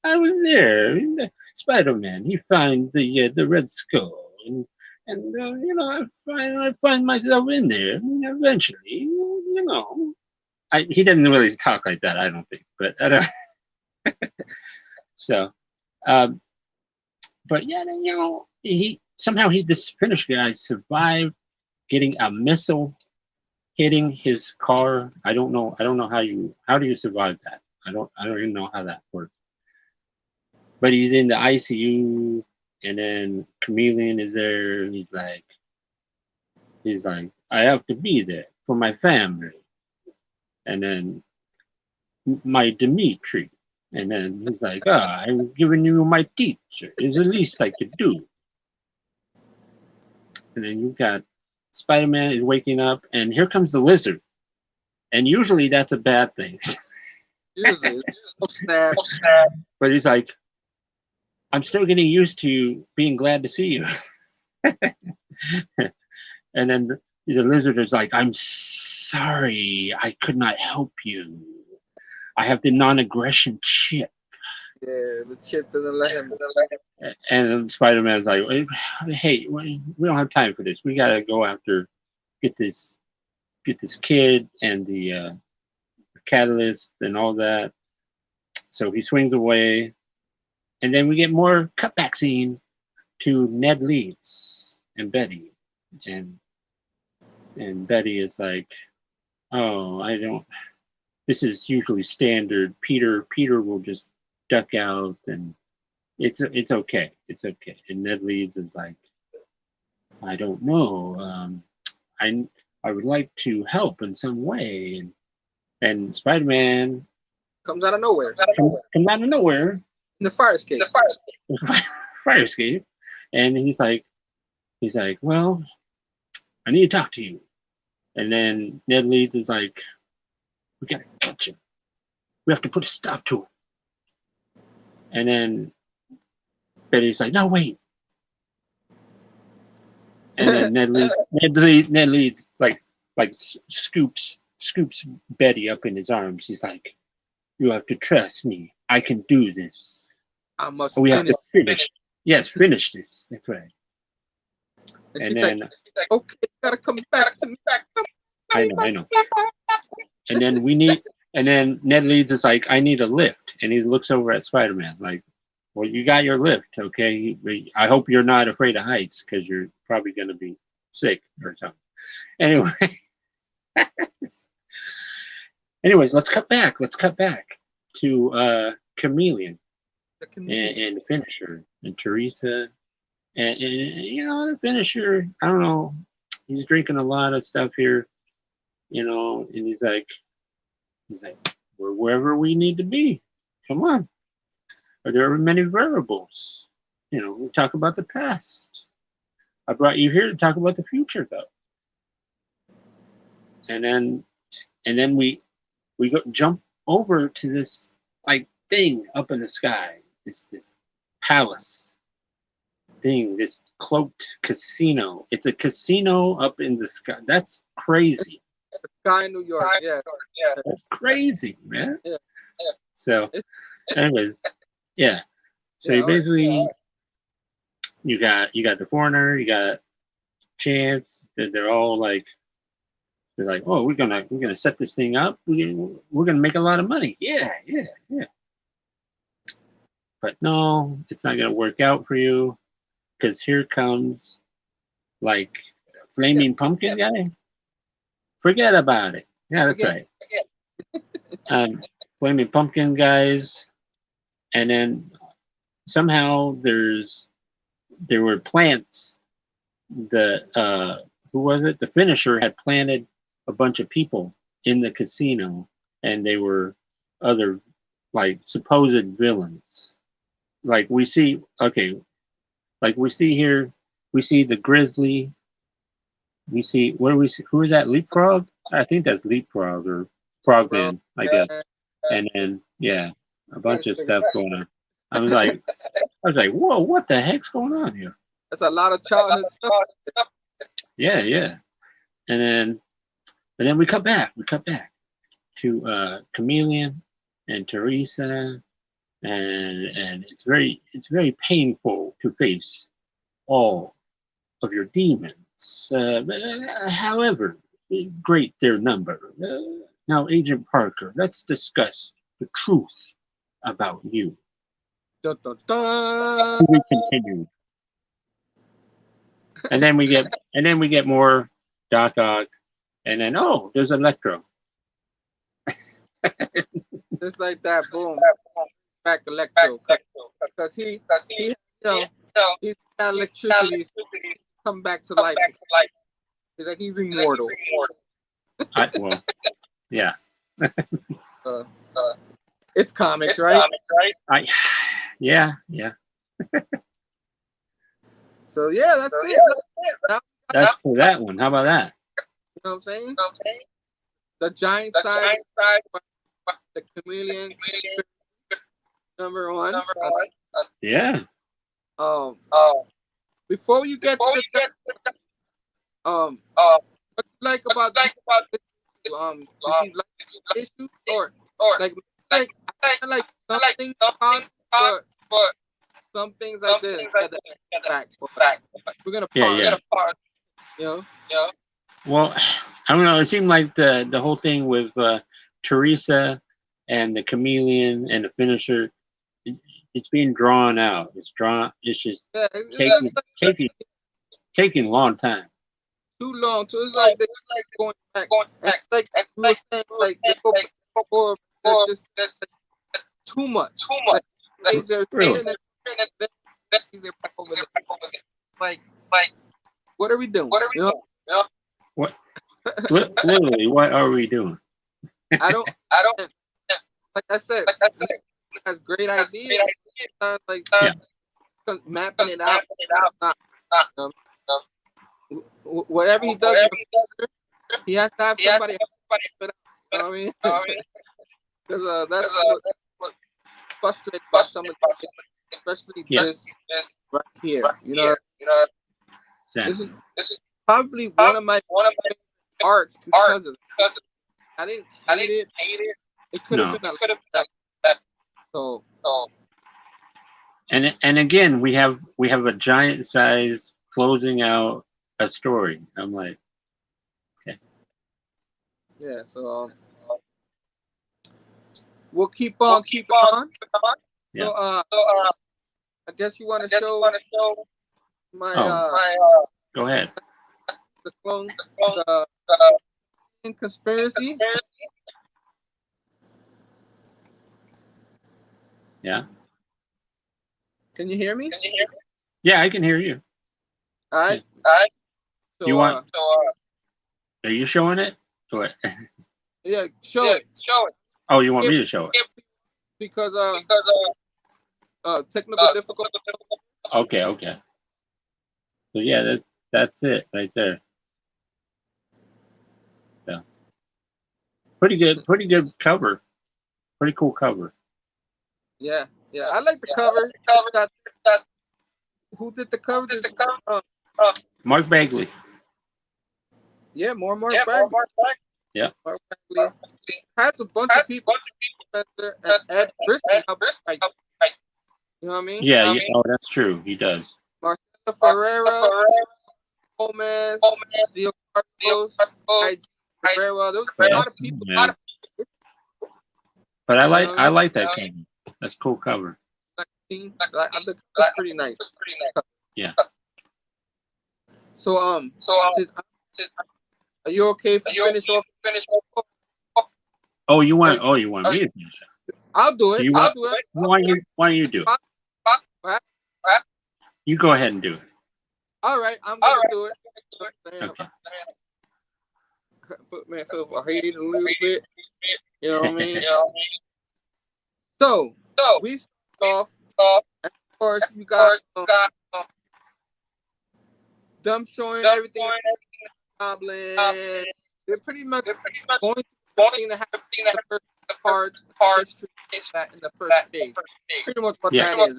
I was there. Spider-Man, he finds the Red Skull, and I find myself in there. And eventually, he didn't really talk like that, I don't think, but I don't. So, but yeah, this Finnish guy survived getting a missile hitting his car. I don't know how do you survive that? I don't even know how that works. But he's in the ICU, and then Chameleon is there, and he's like, I have to be there for my family. And then my Dimitri. And then he's like, I'm giving you my teacher. It's the least I could do. And then you got Spider-Man is waking up, and here comes the Lizard. And usually that's a bad thing. Usually. Snap. But he's like, I'm still getting used to being glad to see you. And then the Lizard is like, I'm sorry, I could not help you. I have the non-aggression chip. Yeah, the chip doesn't let him. And Spider-Man's like, hey, we don't have time for this. We gotta go get this kid and the catalyst and all that. So he swings away, and then we get more cutback scene to Ned Leeds and Betty, and Betty is like, oh, I don't. This is usually standard. Peter will just duck out, and it's okay. It's okay. And Ned Leeds is like, I don't know. I would like to help in some way. And Spider-Man comes out of nowhere. Comes out of nowhere. In the fire escape. Fire escape. And he's like, he's like, well, I need to talk to you. And then Ned Leeds is like, we gotta catch him. We have to put a stop to him. And then Betty's like, no, wait. And then Ned Leeds like scoops Betty up in his arms. He's like, you have to trust me. I can do this. I must We have finish. to finish. Yes, finish this. That's right. And And she's then like, okay, you gotta come back to me. I know. And then Ned Leeds is like, I need a lift. And he looks over at Spider-Man like, well, you got your lift, okay? I hope you're not afraid of heights because you're probably going to be sick or something. Anyway. Anyways, let's cut back to Chameleon and the finisher and Teresa. And you know, the finisher, I don't know, he's drinking a lot of stuff here, you know, and he's like, we're wherever we need to be. Come on. There are many variables. You know, we talk about the past. I brought you here to talk about the future, though. And then we jump over to this like thing up in the sky. It's this palace thing, this cloaked casino. It's a casino up in the sky. That's crazy. Sky in New York. Yeah. That's crazy, man. Yeah. So, anyways, yeah. So you basically you got the foreigner, you got Chance. They're all like, oh, we're gonna set this thing up. We're gonna make a lot of money. Yeah. But no, it's not gonna work out for you because here comes like Flaming Pumpkin guy. Forget about it. Yeah, that's right. Flaming Pumpkin guys, and then somehow there were plants. Who was it? The finisher had planted a bunch of people in the casino, and they were other like supposed villains. Like we see here, we see the Grizzly. We see who is that? Leapfrog? I think that's Leapfrog or Frogman, I guess. And then a bunch of stuff going on. I was like, whoa, what the heck's going on here? That's a lot of childhood stuff. Yeah. And then we cut back to Chameleon and Teresa, and it's very painful to face all of your demons. However great their number. Now, Agent Parker, let's discuss the truth about you. Dun, dun, dun. We continue. And then we get more Doc Ock, and then there's Electro. Just like that, boom. Back Electro, because he he's got electricity. Come back to life. He's like he's immortal. Yeah. It's comics, right? Yeah. So that's it. That's for that one. How about that? You know what I'm saying? The giant side, the Chameleon, number one. Yeah. Before you get to the what you like about this, did you like the issue or like I like some things about but some things I did back. We're gonna pause. You know? Well, I don't know. It seemed like the whole thing with Teresa and the Chameleon and the finisher, it's being drawn out. It's just taking a long time. Too long. So it's like they're going back. Like we were saying, like they go back before. Just too much. Really? Like, what are we doing? You know? What? Literally, what are we doing? I don't. Like I said, has great ideas. Like mapping it out. whatever he does, he has to have somebody. You know what I mean? Because that's what frustrated by some of the, especially this right here. You know, this is probably one of my arts because of it. I didn't hate it. It could have been a lot. So. And again, we have a giant size closing out a story. I'm like, okay. Yeah. So we'll keep on. Yeah. So I guess you want to show my go ahead. the clone the conspiracy. Yeah. Can you hear me? Yeah, I can hear you. All right. So, you want? Are you showing it? What? Yeah, show it. Oh, you want me to show it? Because technical difficulty. Okay. So yeah, that's it right there. Yeah. Pretty good cover. Pretty cool cover. Yeah. I like the cover. Who did the cover? Mark Bagley. Yeah, Mark Bagley. Yeah. Mark Bagley has a bunch of people. And Ed Briston. You know what I mean? Yeah. Oh, that's true. He does. Marcelo Ferreira, Gomez, Zio Carlos, Ferreira. There was a lot of people. Man. But I like that cover. That's a cool cover. I think it's pretty nice. Yeah. So are you okay if you finish off? Oh, you want me to finish it? I'll do it. I'll do it. Why don't you do it? You go ahead and do it. All right, I'm gonna do it. Okay. Put myself ahead a little bit. You know what I mean? So we start off. And of course, you got them showing everything. They're pretty much going to everything that happened in the first part in the first page. Pretty much what that is.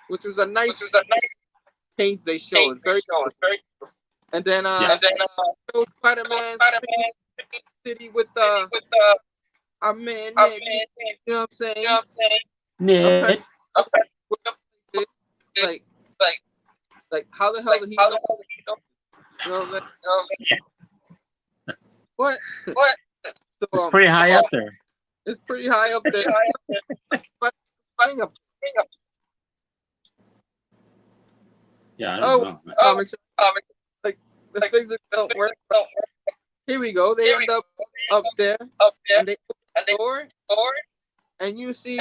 Which was a nice page they showed. Very cool. And then showed Spider-Man City with our man Ned. You know what I'm saying? Ned. Like how the hell did he know? You know what I'm saying? What? So, it's pretty high up there. It's pretty high up there. Yeah, I don't know. Like the physics don't work. Here we go. They end up there, and they open the door, and you see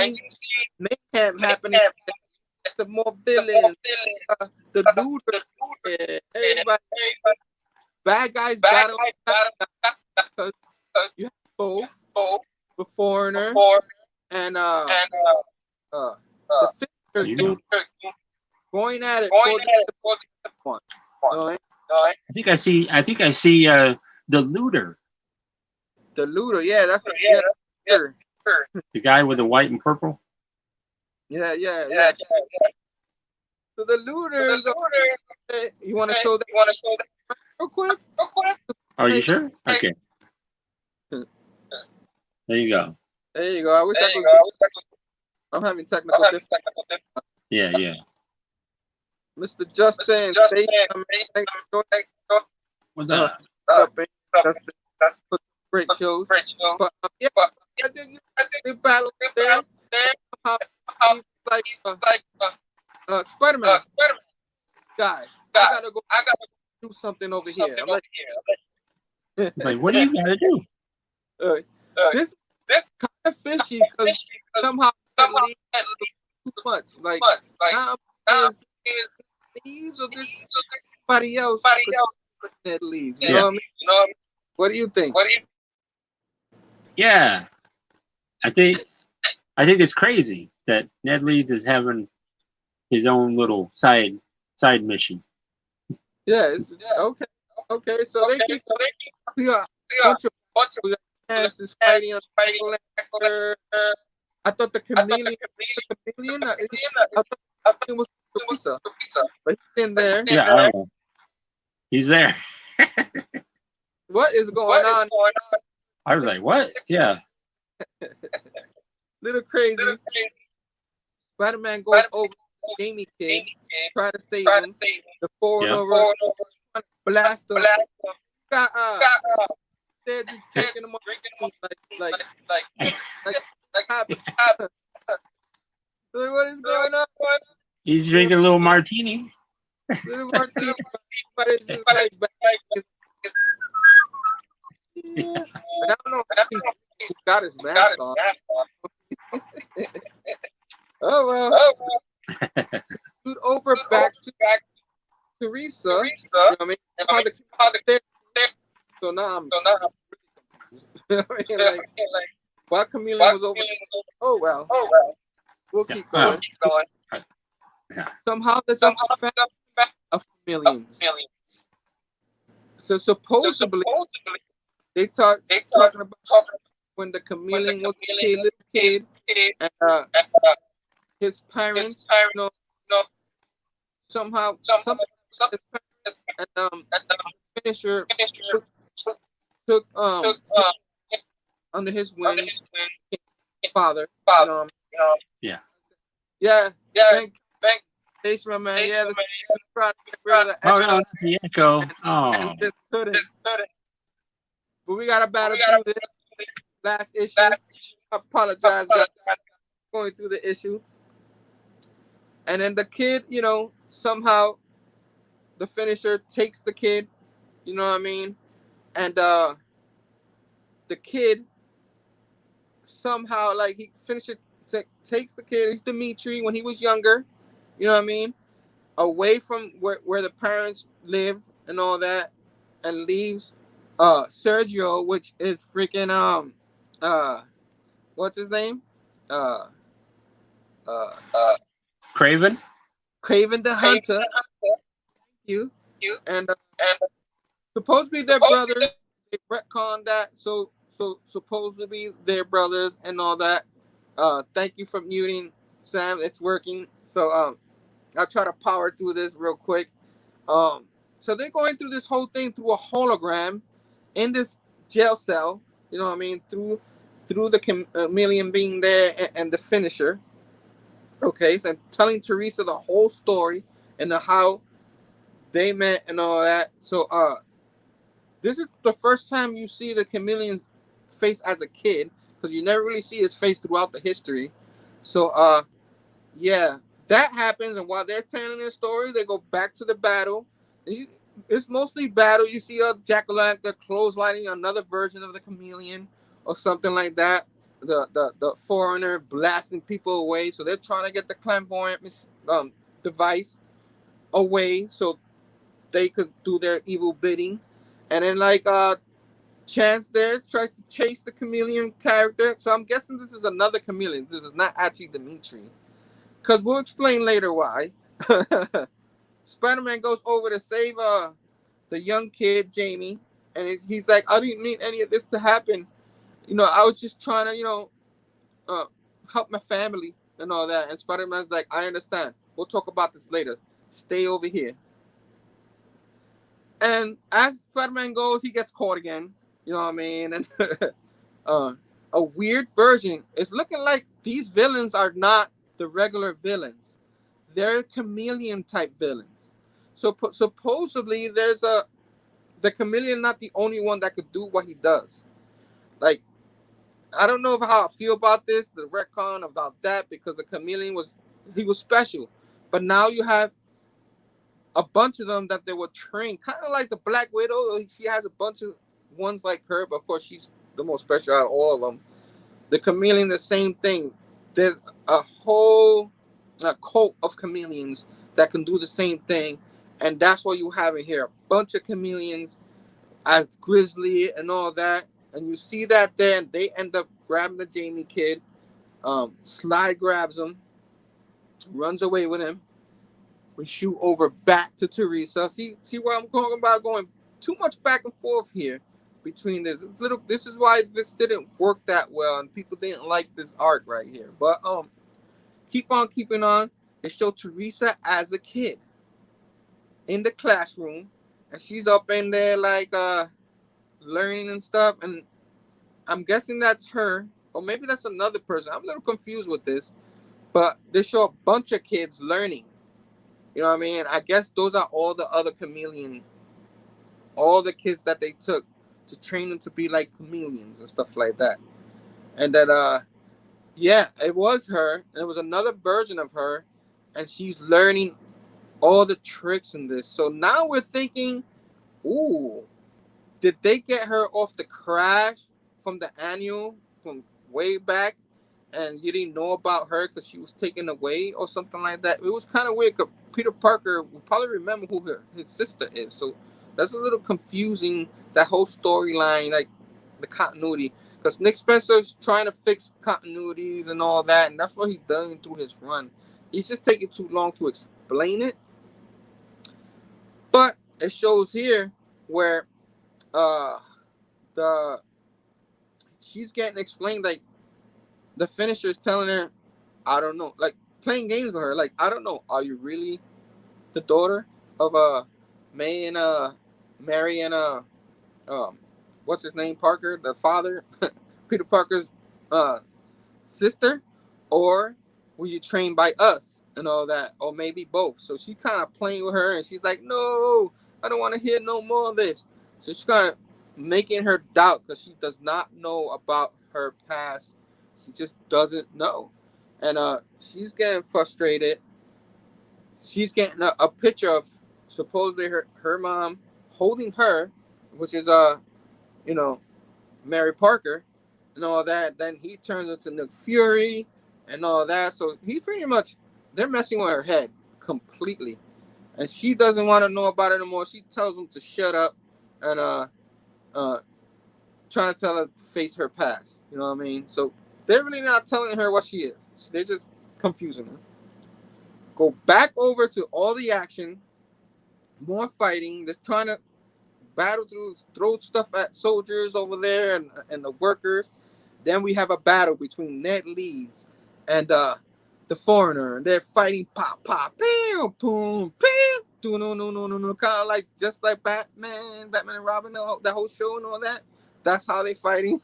mayhem happening. The more villains, the looter, everybody, bad guys battle. Because you have both the foreigner and the Fisher going at it for the one. I think I see the looter. The looter, yeah, that's the guy with the white and purple. Yeah. So the looter. You want to show that real quick? Are you sure? Okay. There you go. I wish I could. I'm having technical difficulties. Yeah. Mr. Justin, what's up? That's great shows. But I think they battle there. He's like Spider-Man. Guys, I gotta go do something over here. Like, what do you gotta do? This kind of fishy because somehow it leaves too much. Like now is leaves or this somebody else that leaves. You know what I mean? What do you think? Yeah, I think it's crazy that Ned Leeds is having his own little side mission. Yeah, it's okay. Okay, so they keep a bunch of chances fighting on the lecture. I thought the chameleon, I thought it was Teresa, but he's in there. Yeah, he's there. What is going on? I was like, what? Yeah. Little crazy. Spider-Man goes over to Jamie kid, try to save him. The foreigner blast him. Got they're just drinking him like what is going on? He's drinking a little martini. Little martini, but it's just like yeah. But I don't know if he's got his mask on. Oh well. Dude, over back to Teresa. You know what I mean? So now I'm like, why Chameleon was over? Oh well. We'll keep going. Somehow there's a fact of chameleons. So supposedly they talking about when the chameleon was a little kid and his parents, you know, somehow and finisher took under his wing father. Yeah. Thanks, my man. Yeah, let's try to get rid of the echo. Oh no, the echo. Oh. Just couldn't. But we got to battle through this last issue. I apologize, guys, going through the issue. And then the kid, you know, somehow the finisher takes the kid, you know what I mean? And the kid somehow, like, he finishes, takes the kid. He's Dimitri when he was younger, you know what I mean? Away from where the parents lived and all that, and leaves Sergio, which is freaking what's his name? Craven the Hunter. You and supposedly they're brothers. They retconned that, so supposedly they're brothers and all that. Thank you for muting, Sam. It's working. So I'll try to power through this real quick. So they're going through this whole thing through a hologram in this jail cell. You know what I mean? Through the chameleon being there and the finisher. Okay, so I'm telling Teresa the whole story and how they met and all that. So this is the first time you see the chameleon's face as a kid, because you never really see his face throughout the history. So yeah, that happens, and while they're telling their story, they go back to the battle. It's mostly battle. You see Jack-o'-lantern clotheslining another version of the chameleon or something like that. The foreigner blasting people away. So they're trying to get the clairvoyant device away so they could do their evil bidding. And then like Chance there tries to chase the chameleon character. So I'm guessing this is another chameleon. This is not actually Dimitri, because we'll explain later why. Spider-Man goes over to save the young kid Jamie, and he's like, I didn't mean any of this to happen. You know, I was just trying to, you know, help my family and all that. And Spider-Man's like, I understand. We'll talk about this later. Stay over here. And as Spider-Man goes, he gets caught again. You know what I mean? And a weird version. It's looking like these villains are not the regular villains. They're chameleon type villains. So supposedly there's the chameleon not the only one that could do what he does. Like, I don't know how I feel about this, the retcon about that, because the chameleon was special. But now you have a bunch of them that they were trained, kind of like the Black Widow. She has a bunch of ones like her, but of course she's the most special out of all of them. The chameleon, the same thing. There's a whole cult of chameleons that can do the same thing, and that's what you have in here. A bunch of chameleons as Grizzly and all that, and you see that there, and they end up grabbing the Jamie kid. Slide grabs him, runs away with him, We shoot over back to Teresa. See what I'm talking about? Going too much back and forth here between this little. This is why this didn't work that well, and people didn't like this arc right here. But keep on keeping on. They show Teresa as a kid in the classroom, and she's up in there like learning and stuff. And I'm guessing that's her, or maybe that's another person. I'm a little confused with this, but they show a bunch of kids learning. You know what I mean? I guess those are all the other chameleon, all the kids that they took to train them to be like chameleons and stuff like that. And that yeah, it was her. And it was another version of her, and she's learning all the tricks in this. So now we're thinking, ooh, did they get her off the crash from the annual from way back, and you didn't know about her because she was taken away or something like that? It was kind of weird. Cause Peter Parker will probably remember who his sister is. So that's a little confusing, that whole storyline, like the continuity. Because Nick Spencer's trying to fix continuities and all that, and that's what he's done through his run. He's just taking too long to explain it. But it shows here where she's getting explained, like the finisher is telling her, I don't know, like playing games with her, like, I don't know, are you really the daughter of May and Mary and what's his name, Parker, the father, Peter Parker's sister, or were you trained by us and all that, or maybe both? So she's kind of playing with her, and she's like, no, I don't want to hear no more of this. So she's kind of making her doubt because she does not know about her past. She just doesn't know. And she's getting frustrated. She's getting a picture of supposedly her mom holding her, which is you know, Mary Parker and all that. Then he turns into Nick Fury and all that. So he pretty much, they're messing with her head completely. And she doesn't want to know about it anymore. She tells him to shut up and trying to tell her to face her past. You know what I mean? So they're really not telling her what she is. They're just confusing her. Go back over to all the action, more fighting. They're trying to battle throw stuff at soldiers over there and the workers. Then we have a battle between Ned Leeds and the foreigner, and they're fighting pop, bam, boom, bam, no, kind of like just like Batman and Robin, that whole show and all that. That's how they fighting.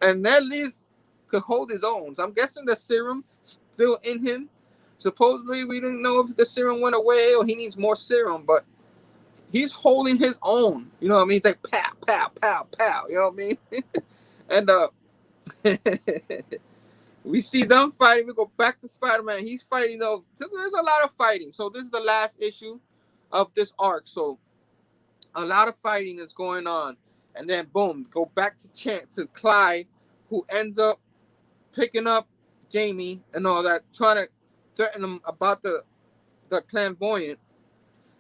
And Ned Leeds could hold his own. So I'm guessing the serum still in him. Supposedly we didn't know if the serum went away or he needs more serum, but he's holding his own. You know what I mean? He's like pow, pow, pow, pow. You know what I mean? And we see them fighting. We go back to Spider-Man. He's fighting though. There's a lot of fighting. So this is the last issue of this arc. So a lot of fighting is going on. And then boom, go back to Clyde, who ends up picking up Jamie and all that, trying to threaten him about the clairvoyant.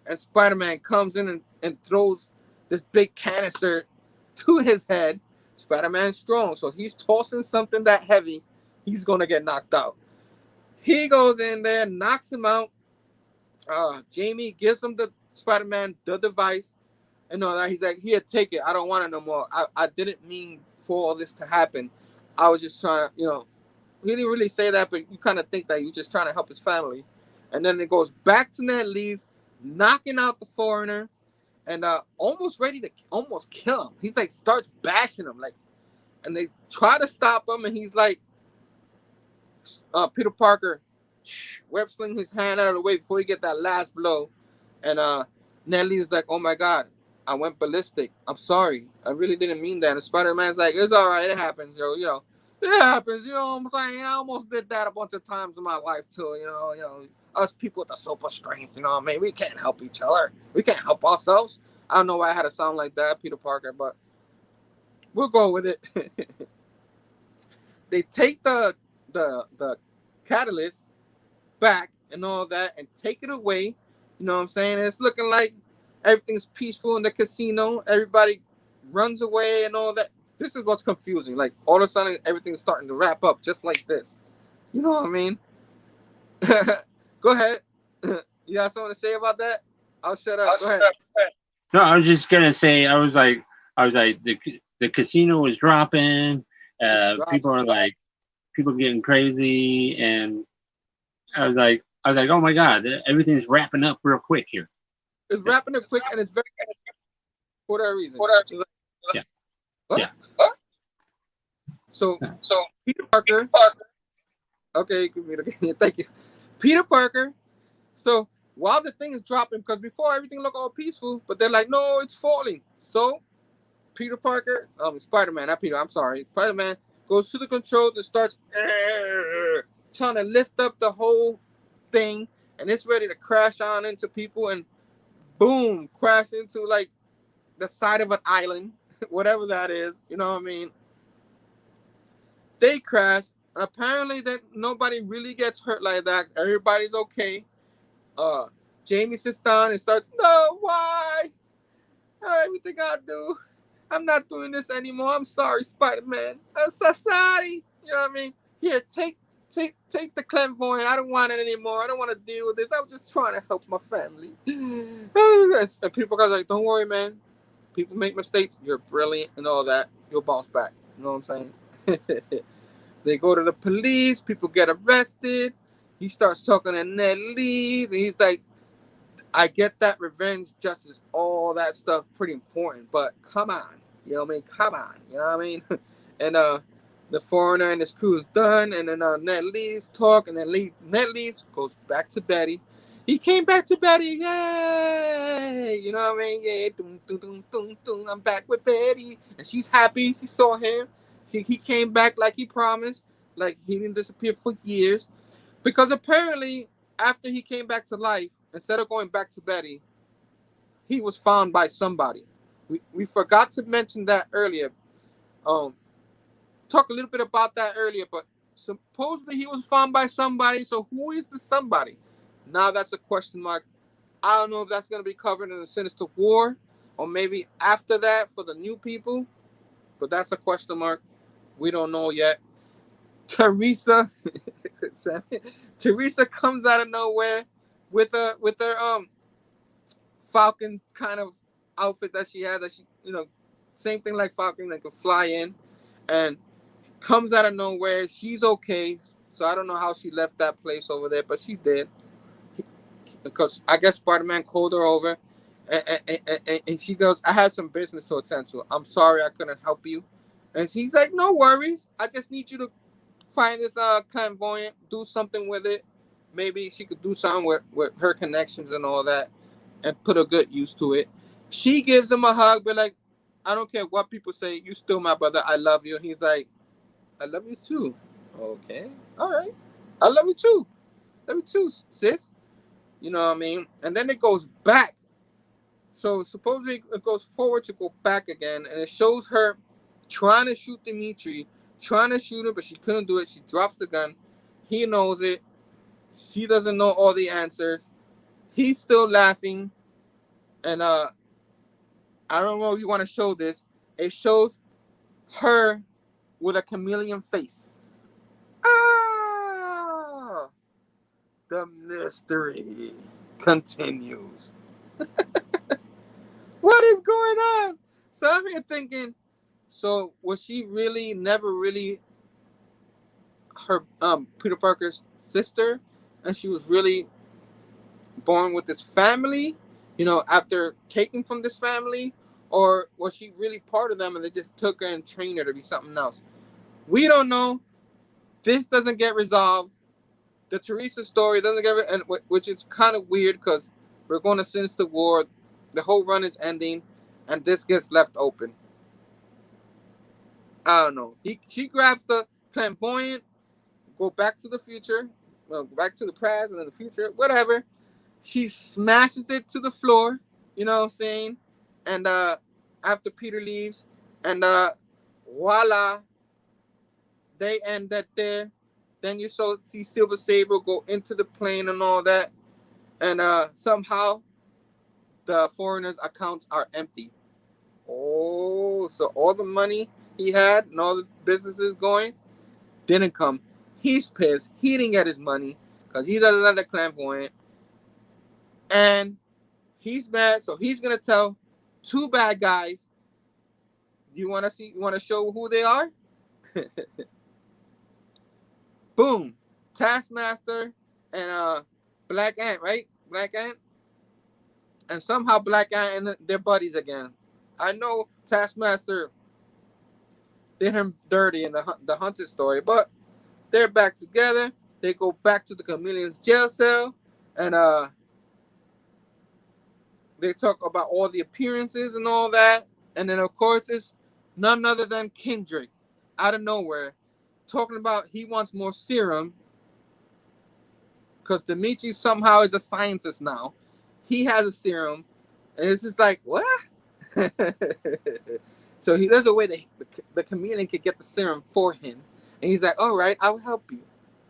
And Spider-Man comes in and throws this big canister to his head. Spider-Man's strong, so he's tossing something that heavy. He's going to get knocked out. He goes in there, knocks him out. Jamie gives him the Spider-Man the device and all that. He's like, here, take it. I don't want it no more. I didn't mean for all this to happen. I was just trying to, he didn't really say that, but you kind of think that you're just trying to help his family. And then it goes back to Ned Leeds, knocking out the foreigner, and almost ready to almost kill him. He's like starts bashing him, like, and they try to stop him, and he's like, Peter Parker web sling his hand out of the way before he get that last blow, and Ned Leeds like, oh my god, I went ballistic. I'm sorry, I really didn't mean that. And Spider-Man's like, it's all right, it happens, yo. It happens, you know what I'm saying? I almost did that a bunch of times in my life too, us people with the super strength, you know what I mean? We can't help each other. We can't help ourselves. I don't know why I had to sound like that, Peter Parker, but we'll go with it. They take the catalyst back and all that and take it away. You know what I'm saying? It's looking like everything's peaceful in the casino. Everybody runs away and all that. This is what's confusing. Like, all of a sudden, everything's starting to wrap up just like this. You know what I mean? Go ahead. You got something to say about that? I'll shut up. Go ahead. No, I was just gonna say, the casino was dropping. People are like, people getting crazy, and I was like, oh my god, everything's wrapping up real quick here. It's wrapping up quick, and it's very for that reason. It's like, Yeah. what? Yeah. So Peter Parker. Okay, thank you, Peter Parker. So while the thing is dropping, because before everything looked all peaceful, but they're like, no, it's falling. So Peter Parker, Spider-Man, not Peter, I'm sorry. Spider-Man goes to the controls and starts trying to lift up the whole thing, and it's ready to crash on into people, and boom, crash into like the side of an island, whatever that is. You know what I mean? They crash. And apparently that nobody really gets hurt like that. Everybody's okay. Jamie sits down and starts, no, why? Everything I do, I'm not doing this anymore. I'm sorry, Spider-Man. I'm so sorry. You know what I mean? Here, take the clairvoyant. I don't want it anymore. I don't want to deal with this. I was just trying to help my family. And people are like, don't worry, man. People make mistakes. You're brilliant and all that. You'll bounce back. You know what I'm saying? They go to the police. People get arrested. He starts talking to Ned Leeds, and he's like, I get that revenge, justice, all that stuff, pretty important. But come on, you know what I mean? Come on, you know what I mean? And the foreigner and his crew is done, and then Ned Leeds talk, and then Ned Leeds goes back to Betty. He came back to Betty, yay! You know what I mean? Yeah, dun, dun, dun, dun, dun. I'm back with Betty, and she's happy. She saw him. He came back like he promised, like he didn't disappear for years, because apparently after he came back to life, instead of going back to Betty, he was found by somebody. We forgot to mention that earlier. Talk a little bit about that earlier, but supposedly he was found by somebody. So who is the somebody? Now that's a question mark. I don't know if that's going to be covered in the Sinister War, or maybe after that for the new people, but that's a question mark. We don't know yet. Teresa comes out of nowhere with her Falcon kind of outfit that she had, that she, same thing like Falcon, that could fly in, and comes out of nowhere. She's okay. So I don't know how she left that place over there, but she did, because I guess Spider-Man called her over, and she goes, I had some business to attend to. I'm sorry I couldn't help you. And he's like, no worries. I just need you to find this clairvoyant, do something with it. Maybe she could do something with her connections and all that, and put a good use to it. She gives him a hug, but like, I don't care what people say, you still my brother. I love you. He's like, I love you too. Okay, all right. I love you too. Love you too, sis. You know what I mean? And then it goes back. So supposedly it goes forward to go back again, and it shows her trying to shoot Dimitri, trying to shoot him, but she couldn't do it. She drops the gun. He knows it. She doesn't know all the answers. He's still laughing. And I don't know if you want to show this. It shows her with a chameleon face. Ah! The mystery continues. What is going on? So I'm here thinking, so was she really never really her Peter Parker's sister, and she was really born with this family, after taken from this family, or was she really part of them and they just took her and trained her to be something else? We don't know. This doesn't get resolved. The Teresa story doesn't get and which is kind of weird, because we're going to Sinister War. The whole run is ending, and this gets left open. I don't know. She grabs the clairvoyant, go back to the future, back to the past and then the future, whatever. She smashes it to the floor, you know what I'm saying? And after Peter leaves, and voila, they end that there. Then you see Silver Sable go into the plane and all that, and somehow the foreigner's accounts are empty. Oh, so all the money he had and all the businesses going didn't come. He's pissed. He didn't get his money. because he's another clairvoyant, and he's mad. So he's gonna tell two bad guys. You want to see? You want to show who they are? Boom, Taskmaster and Black Ant, right? Black Ant, and somehow Black Ant and they're buddies again. I know Taskmaster did him dirty in the Hunted story, but they're back together. They go back to the Chameleon's jail cell, and they talk about all the appearances and all that. And then of course it's none other than Kendrick out of nowhere talking about he wants more serum because Dimitri somehow is a scientist now. He has a serum, and it's just like, what? So there's a way that the chameleon could get the serum for him, and he's like, all right, I will help you,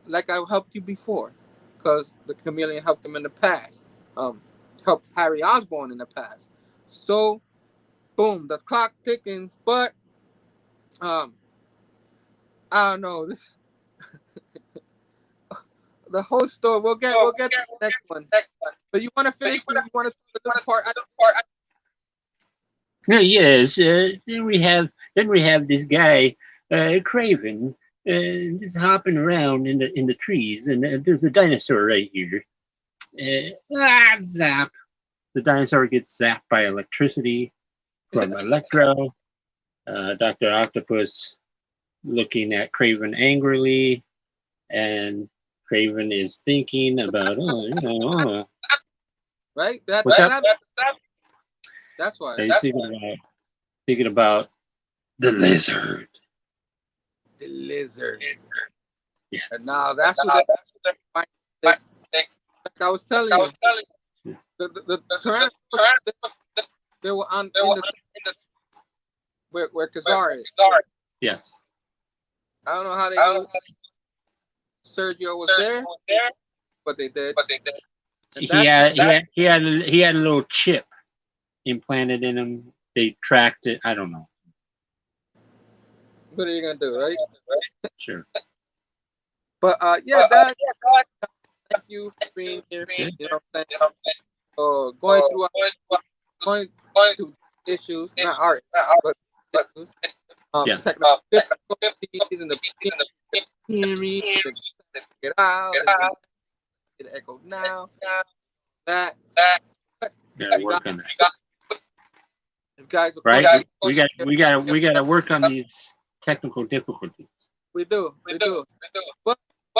like I helped you before, because the chameleon helped him in the past, helped Harry Osborn in the past. So, boom, the clock tickens, but I don't know this. The whole story. We'll get to the next one. But you want to finish? You want to the little part? No, yes. Then we have this guy, Craven, just hopping around in the trees, and there's a dinosaur right here. Zap! The dinosaur gets zapped by electricity from Electro. Dr. Octopus looking at Craven angrily, and Craven is thinking about, right? That's why. He's thinking about the lizard. The lizard. Yes. And now that's what next. Like I was telling you, the Tyrannosaurus, they were in the where Kazar is. Yes. I don't know how they knew Sergio was there, but they did. He had a little chip implanted in him. They tracked it. I don't know. What are you gonna do, right? Sure. But yeah, Dad, thank you for being here. You know what I'm saying? Going through issues, not art, but issues. Technical difficulties and the hearing, get out, get echoed now. That. Yeah, work on that. Guys, right? We got to work on these technical difficulties. We do. But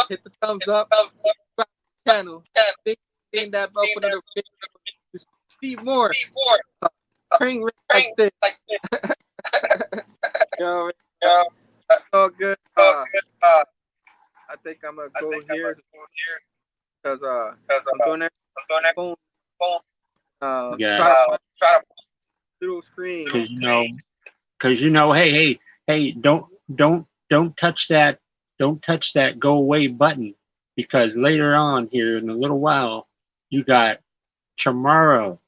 hit the thumbs up, subscribe to the channel, ding that bell for notifications to see more. Ring like this. Yo, oh good. I think I'm gonna go here because I'm doing that phone. Try to little screen. Because hey, don't touch that. Don't touch that go away button, because later on here in a little while you got Chamorro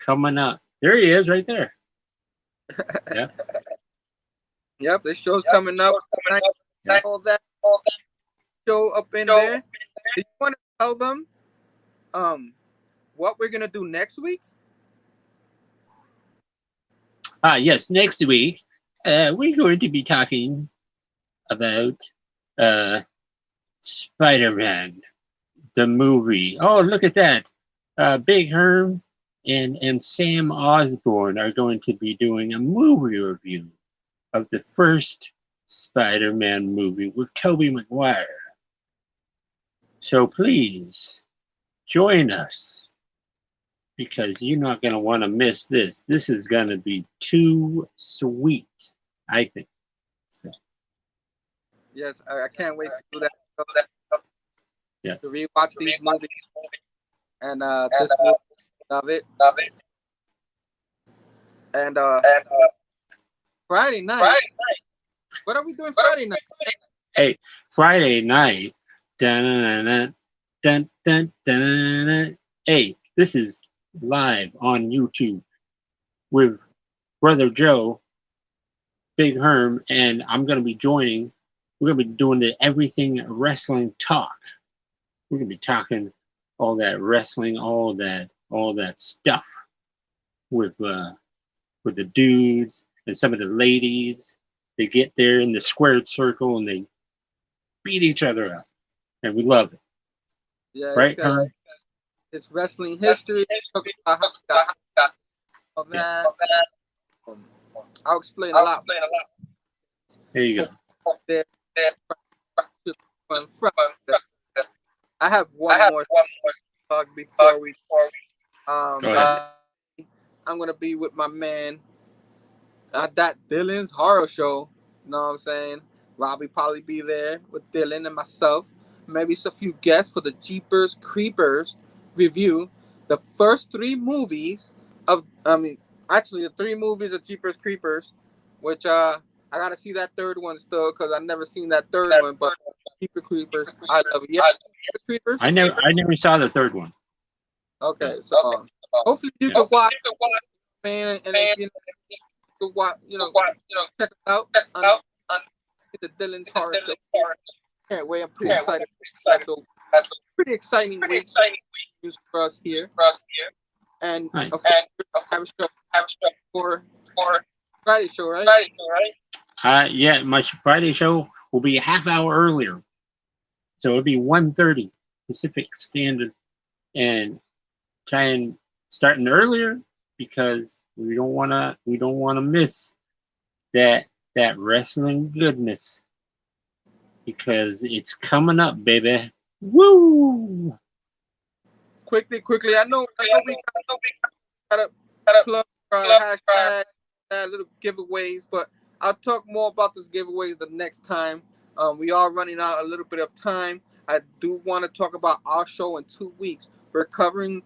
coming up. There he is, right there. Yeah. Yep, this show's coming up. Yep. All that show up in there. Do you want to tell them what we're gonna do next week? Yes, next week we're going to be talking about Spider-Man, the movie. Oh, look at that. Big Herm and Sam Osborne are going to be doing a movie review of the first Spider-Man movie with Tobey Maguire. So please join us, because you're not going to want to miss this. This is going to be too sweet, I think. So. Yes, I can't wait to do that. Yes. To rewatch these movies. And this movie, love it. And Friday night. What are we doing Friday night? Hey, Friday night. Dun, dun, dun, dun, dun. Hey, this is live on YouTube with Brother Joe, Big Herm, and I'm going to be joining. We're going to be doing the Everything Wrestling Talk We're gonna be talking all that wrestling, all that stuff with the dudes and some of the ladies. They get there in the squared circle and they beat each other up, and we love it. Yeah, right, because Herm? it's wrestling history. Talk about how we got all that. I'll explain a lot. There you go. There. I have one more talk before we. Go ahead. I'm gonna be with my man at that Dylan's horror show. You know what I'm saying? Robbie probably be there with Dylan and myself. Maybe it's a few guests for the Jeepers Creepers review. The first 3 movies of, actually the 3 movies of Jeepers Creepers, which I gotta see that 3rd one still because I've never seen that 3rd one. But Jeepers Creepers, I love it. Yeah, Jeepers Creepers. I never saw the 3rd one. Okay, so hopefully you can watch, man, and if you can watch, check it out on the Dylan's horror show. Can't wait. I'm pretty excited. That's a pretty exciting week for us here. And Nice. have a show for Friday show, right? Yeah, my Friday show will be a half hour earlier, so it'll be 1:30 Pacific Standard, and trying starting earlier because we don't wanna miss that wrestling goodness, because it's coming up, baby. Woo! Quickly. I know we gotta plug hashtag little giveaways, but I'll talk more about this giveaways the next time. We are running out a little bit of time. I do want to talk about our show in 2 weeks. We're covering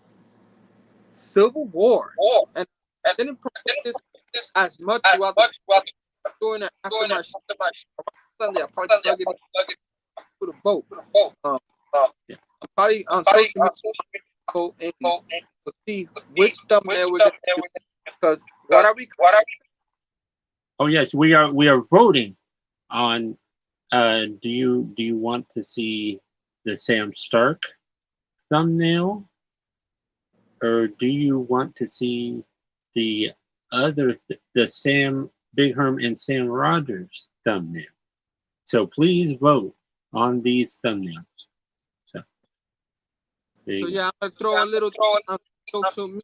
Civil War, and I didn't promote this as much throughout doing it after my show. Sunday, I'll probably plug it for the vote. Probably on social media, vote and we'll see which thumbnail we're gonna do. Because what are we? Oh yes, we are voting on. Do you want to see the Sam Stark thumbnail, or do you want to see the Sam Big Herm and Sam Rogers thumbnail? So please vote on these thumbnails. So yeah, I'm gonna throw a little on social media.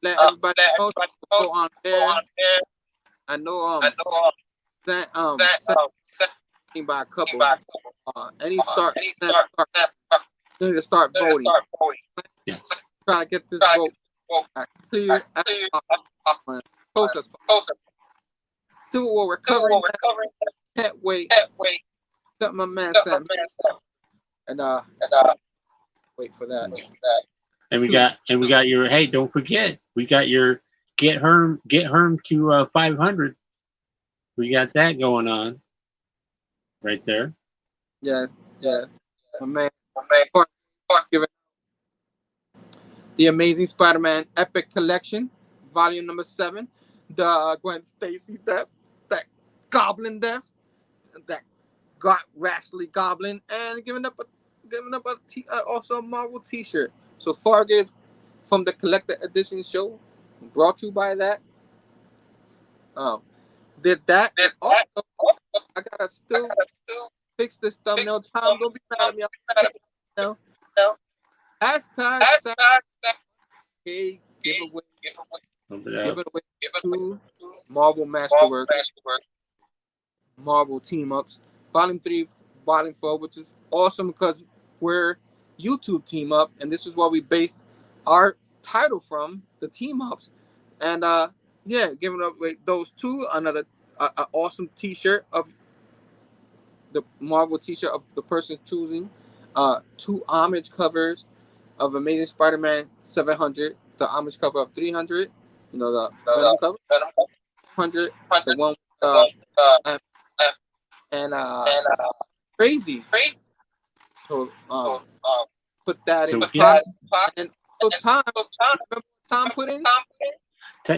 Let everybody know to go on there. I know sent by a couple. Any start need to start voting. yes. Trying to get this vote clear. Close us. Civil War recovering. Can't wait. Except my man Sam. And wait for that. And we got your, hey, don't forget, we got your get Herm to 500. We got that going on right there. Yeah. My man. The Amazing Spider-Man Epic Collection, Volume number 7. The Gwen Stacy death, that Goblin death, that got Rashly Goblin, and giving up also a Marvel T-shirt. So Fargus from the Collector Edition show, brought to you by that. Did that. Also, I gotta still fix this thumbnail. Tom, don't be mad at me. Hashtag giveaway. Give it away to Marvel Masterwork. Marvel Team Ups. Volume 3, Volume 4, which is awesome because we're YouTube Team Up, and this is what we based our title from, the Team Ups. And giving away those 2, another awesome T-shirt of the Marvel T-shirt of the person choosing, 2 homage covers of Amazing Spider-Man 700, the homage cover of 300, the Venom cover, 100, the one and crazy. So put that in the pot. And so Tom put in.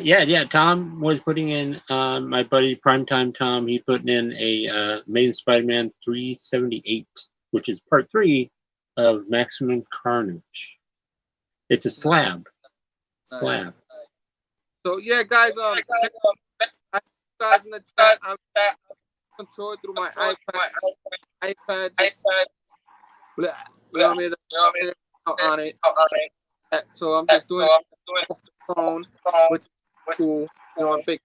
Yeah. Tom was putting in. My buddy Primetime Tom. He put in a Amazing Spider-Man 378, which is part 3 of Maximum Carnage. It's a slab. Slab. So yeah, guys, I guys in the chat. I'm controlled through my iPad. Just, blah, you know what I mean? On it. So I'm just doing it off the phone, which is cool. You know, big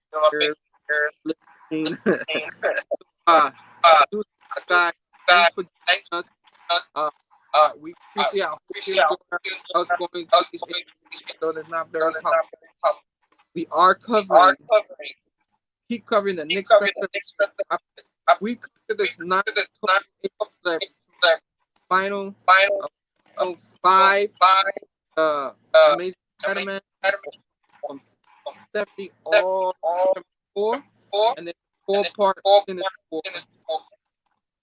guys, thanks for joining us. We appreciate how us going to these episodes. It's not very popular. We are covering. Keep covering the next. We covered this final 5 Amazing Spider-Man from 70 all 4, and then 4 parts in this 4.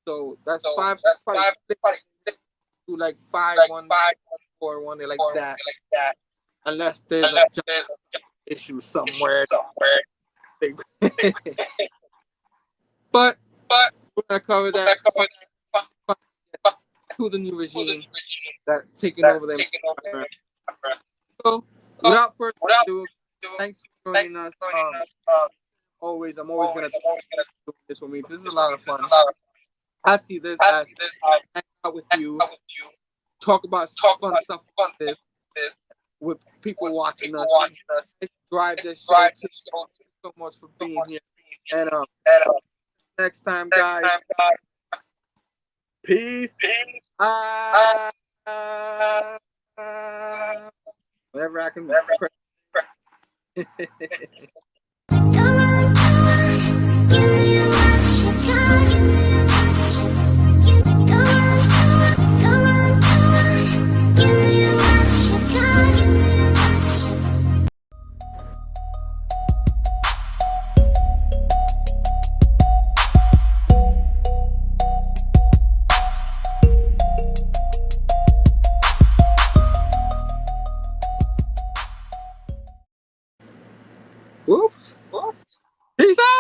So that's 5. To like 5, 1, 4, 1, like that. Unless there's a issue somewhere. But we're gonna cover that to the new regime that's taking over them. So without further ado, thanks for joining us. I'm always gonna do this with me. This is a lot of fun. I see this as hang out with you, talk about fun stuff like this with people watching us. Drive this show. Thank you so much for being here. And next time, guys. Peace. Whatever I can. Whoops.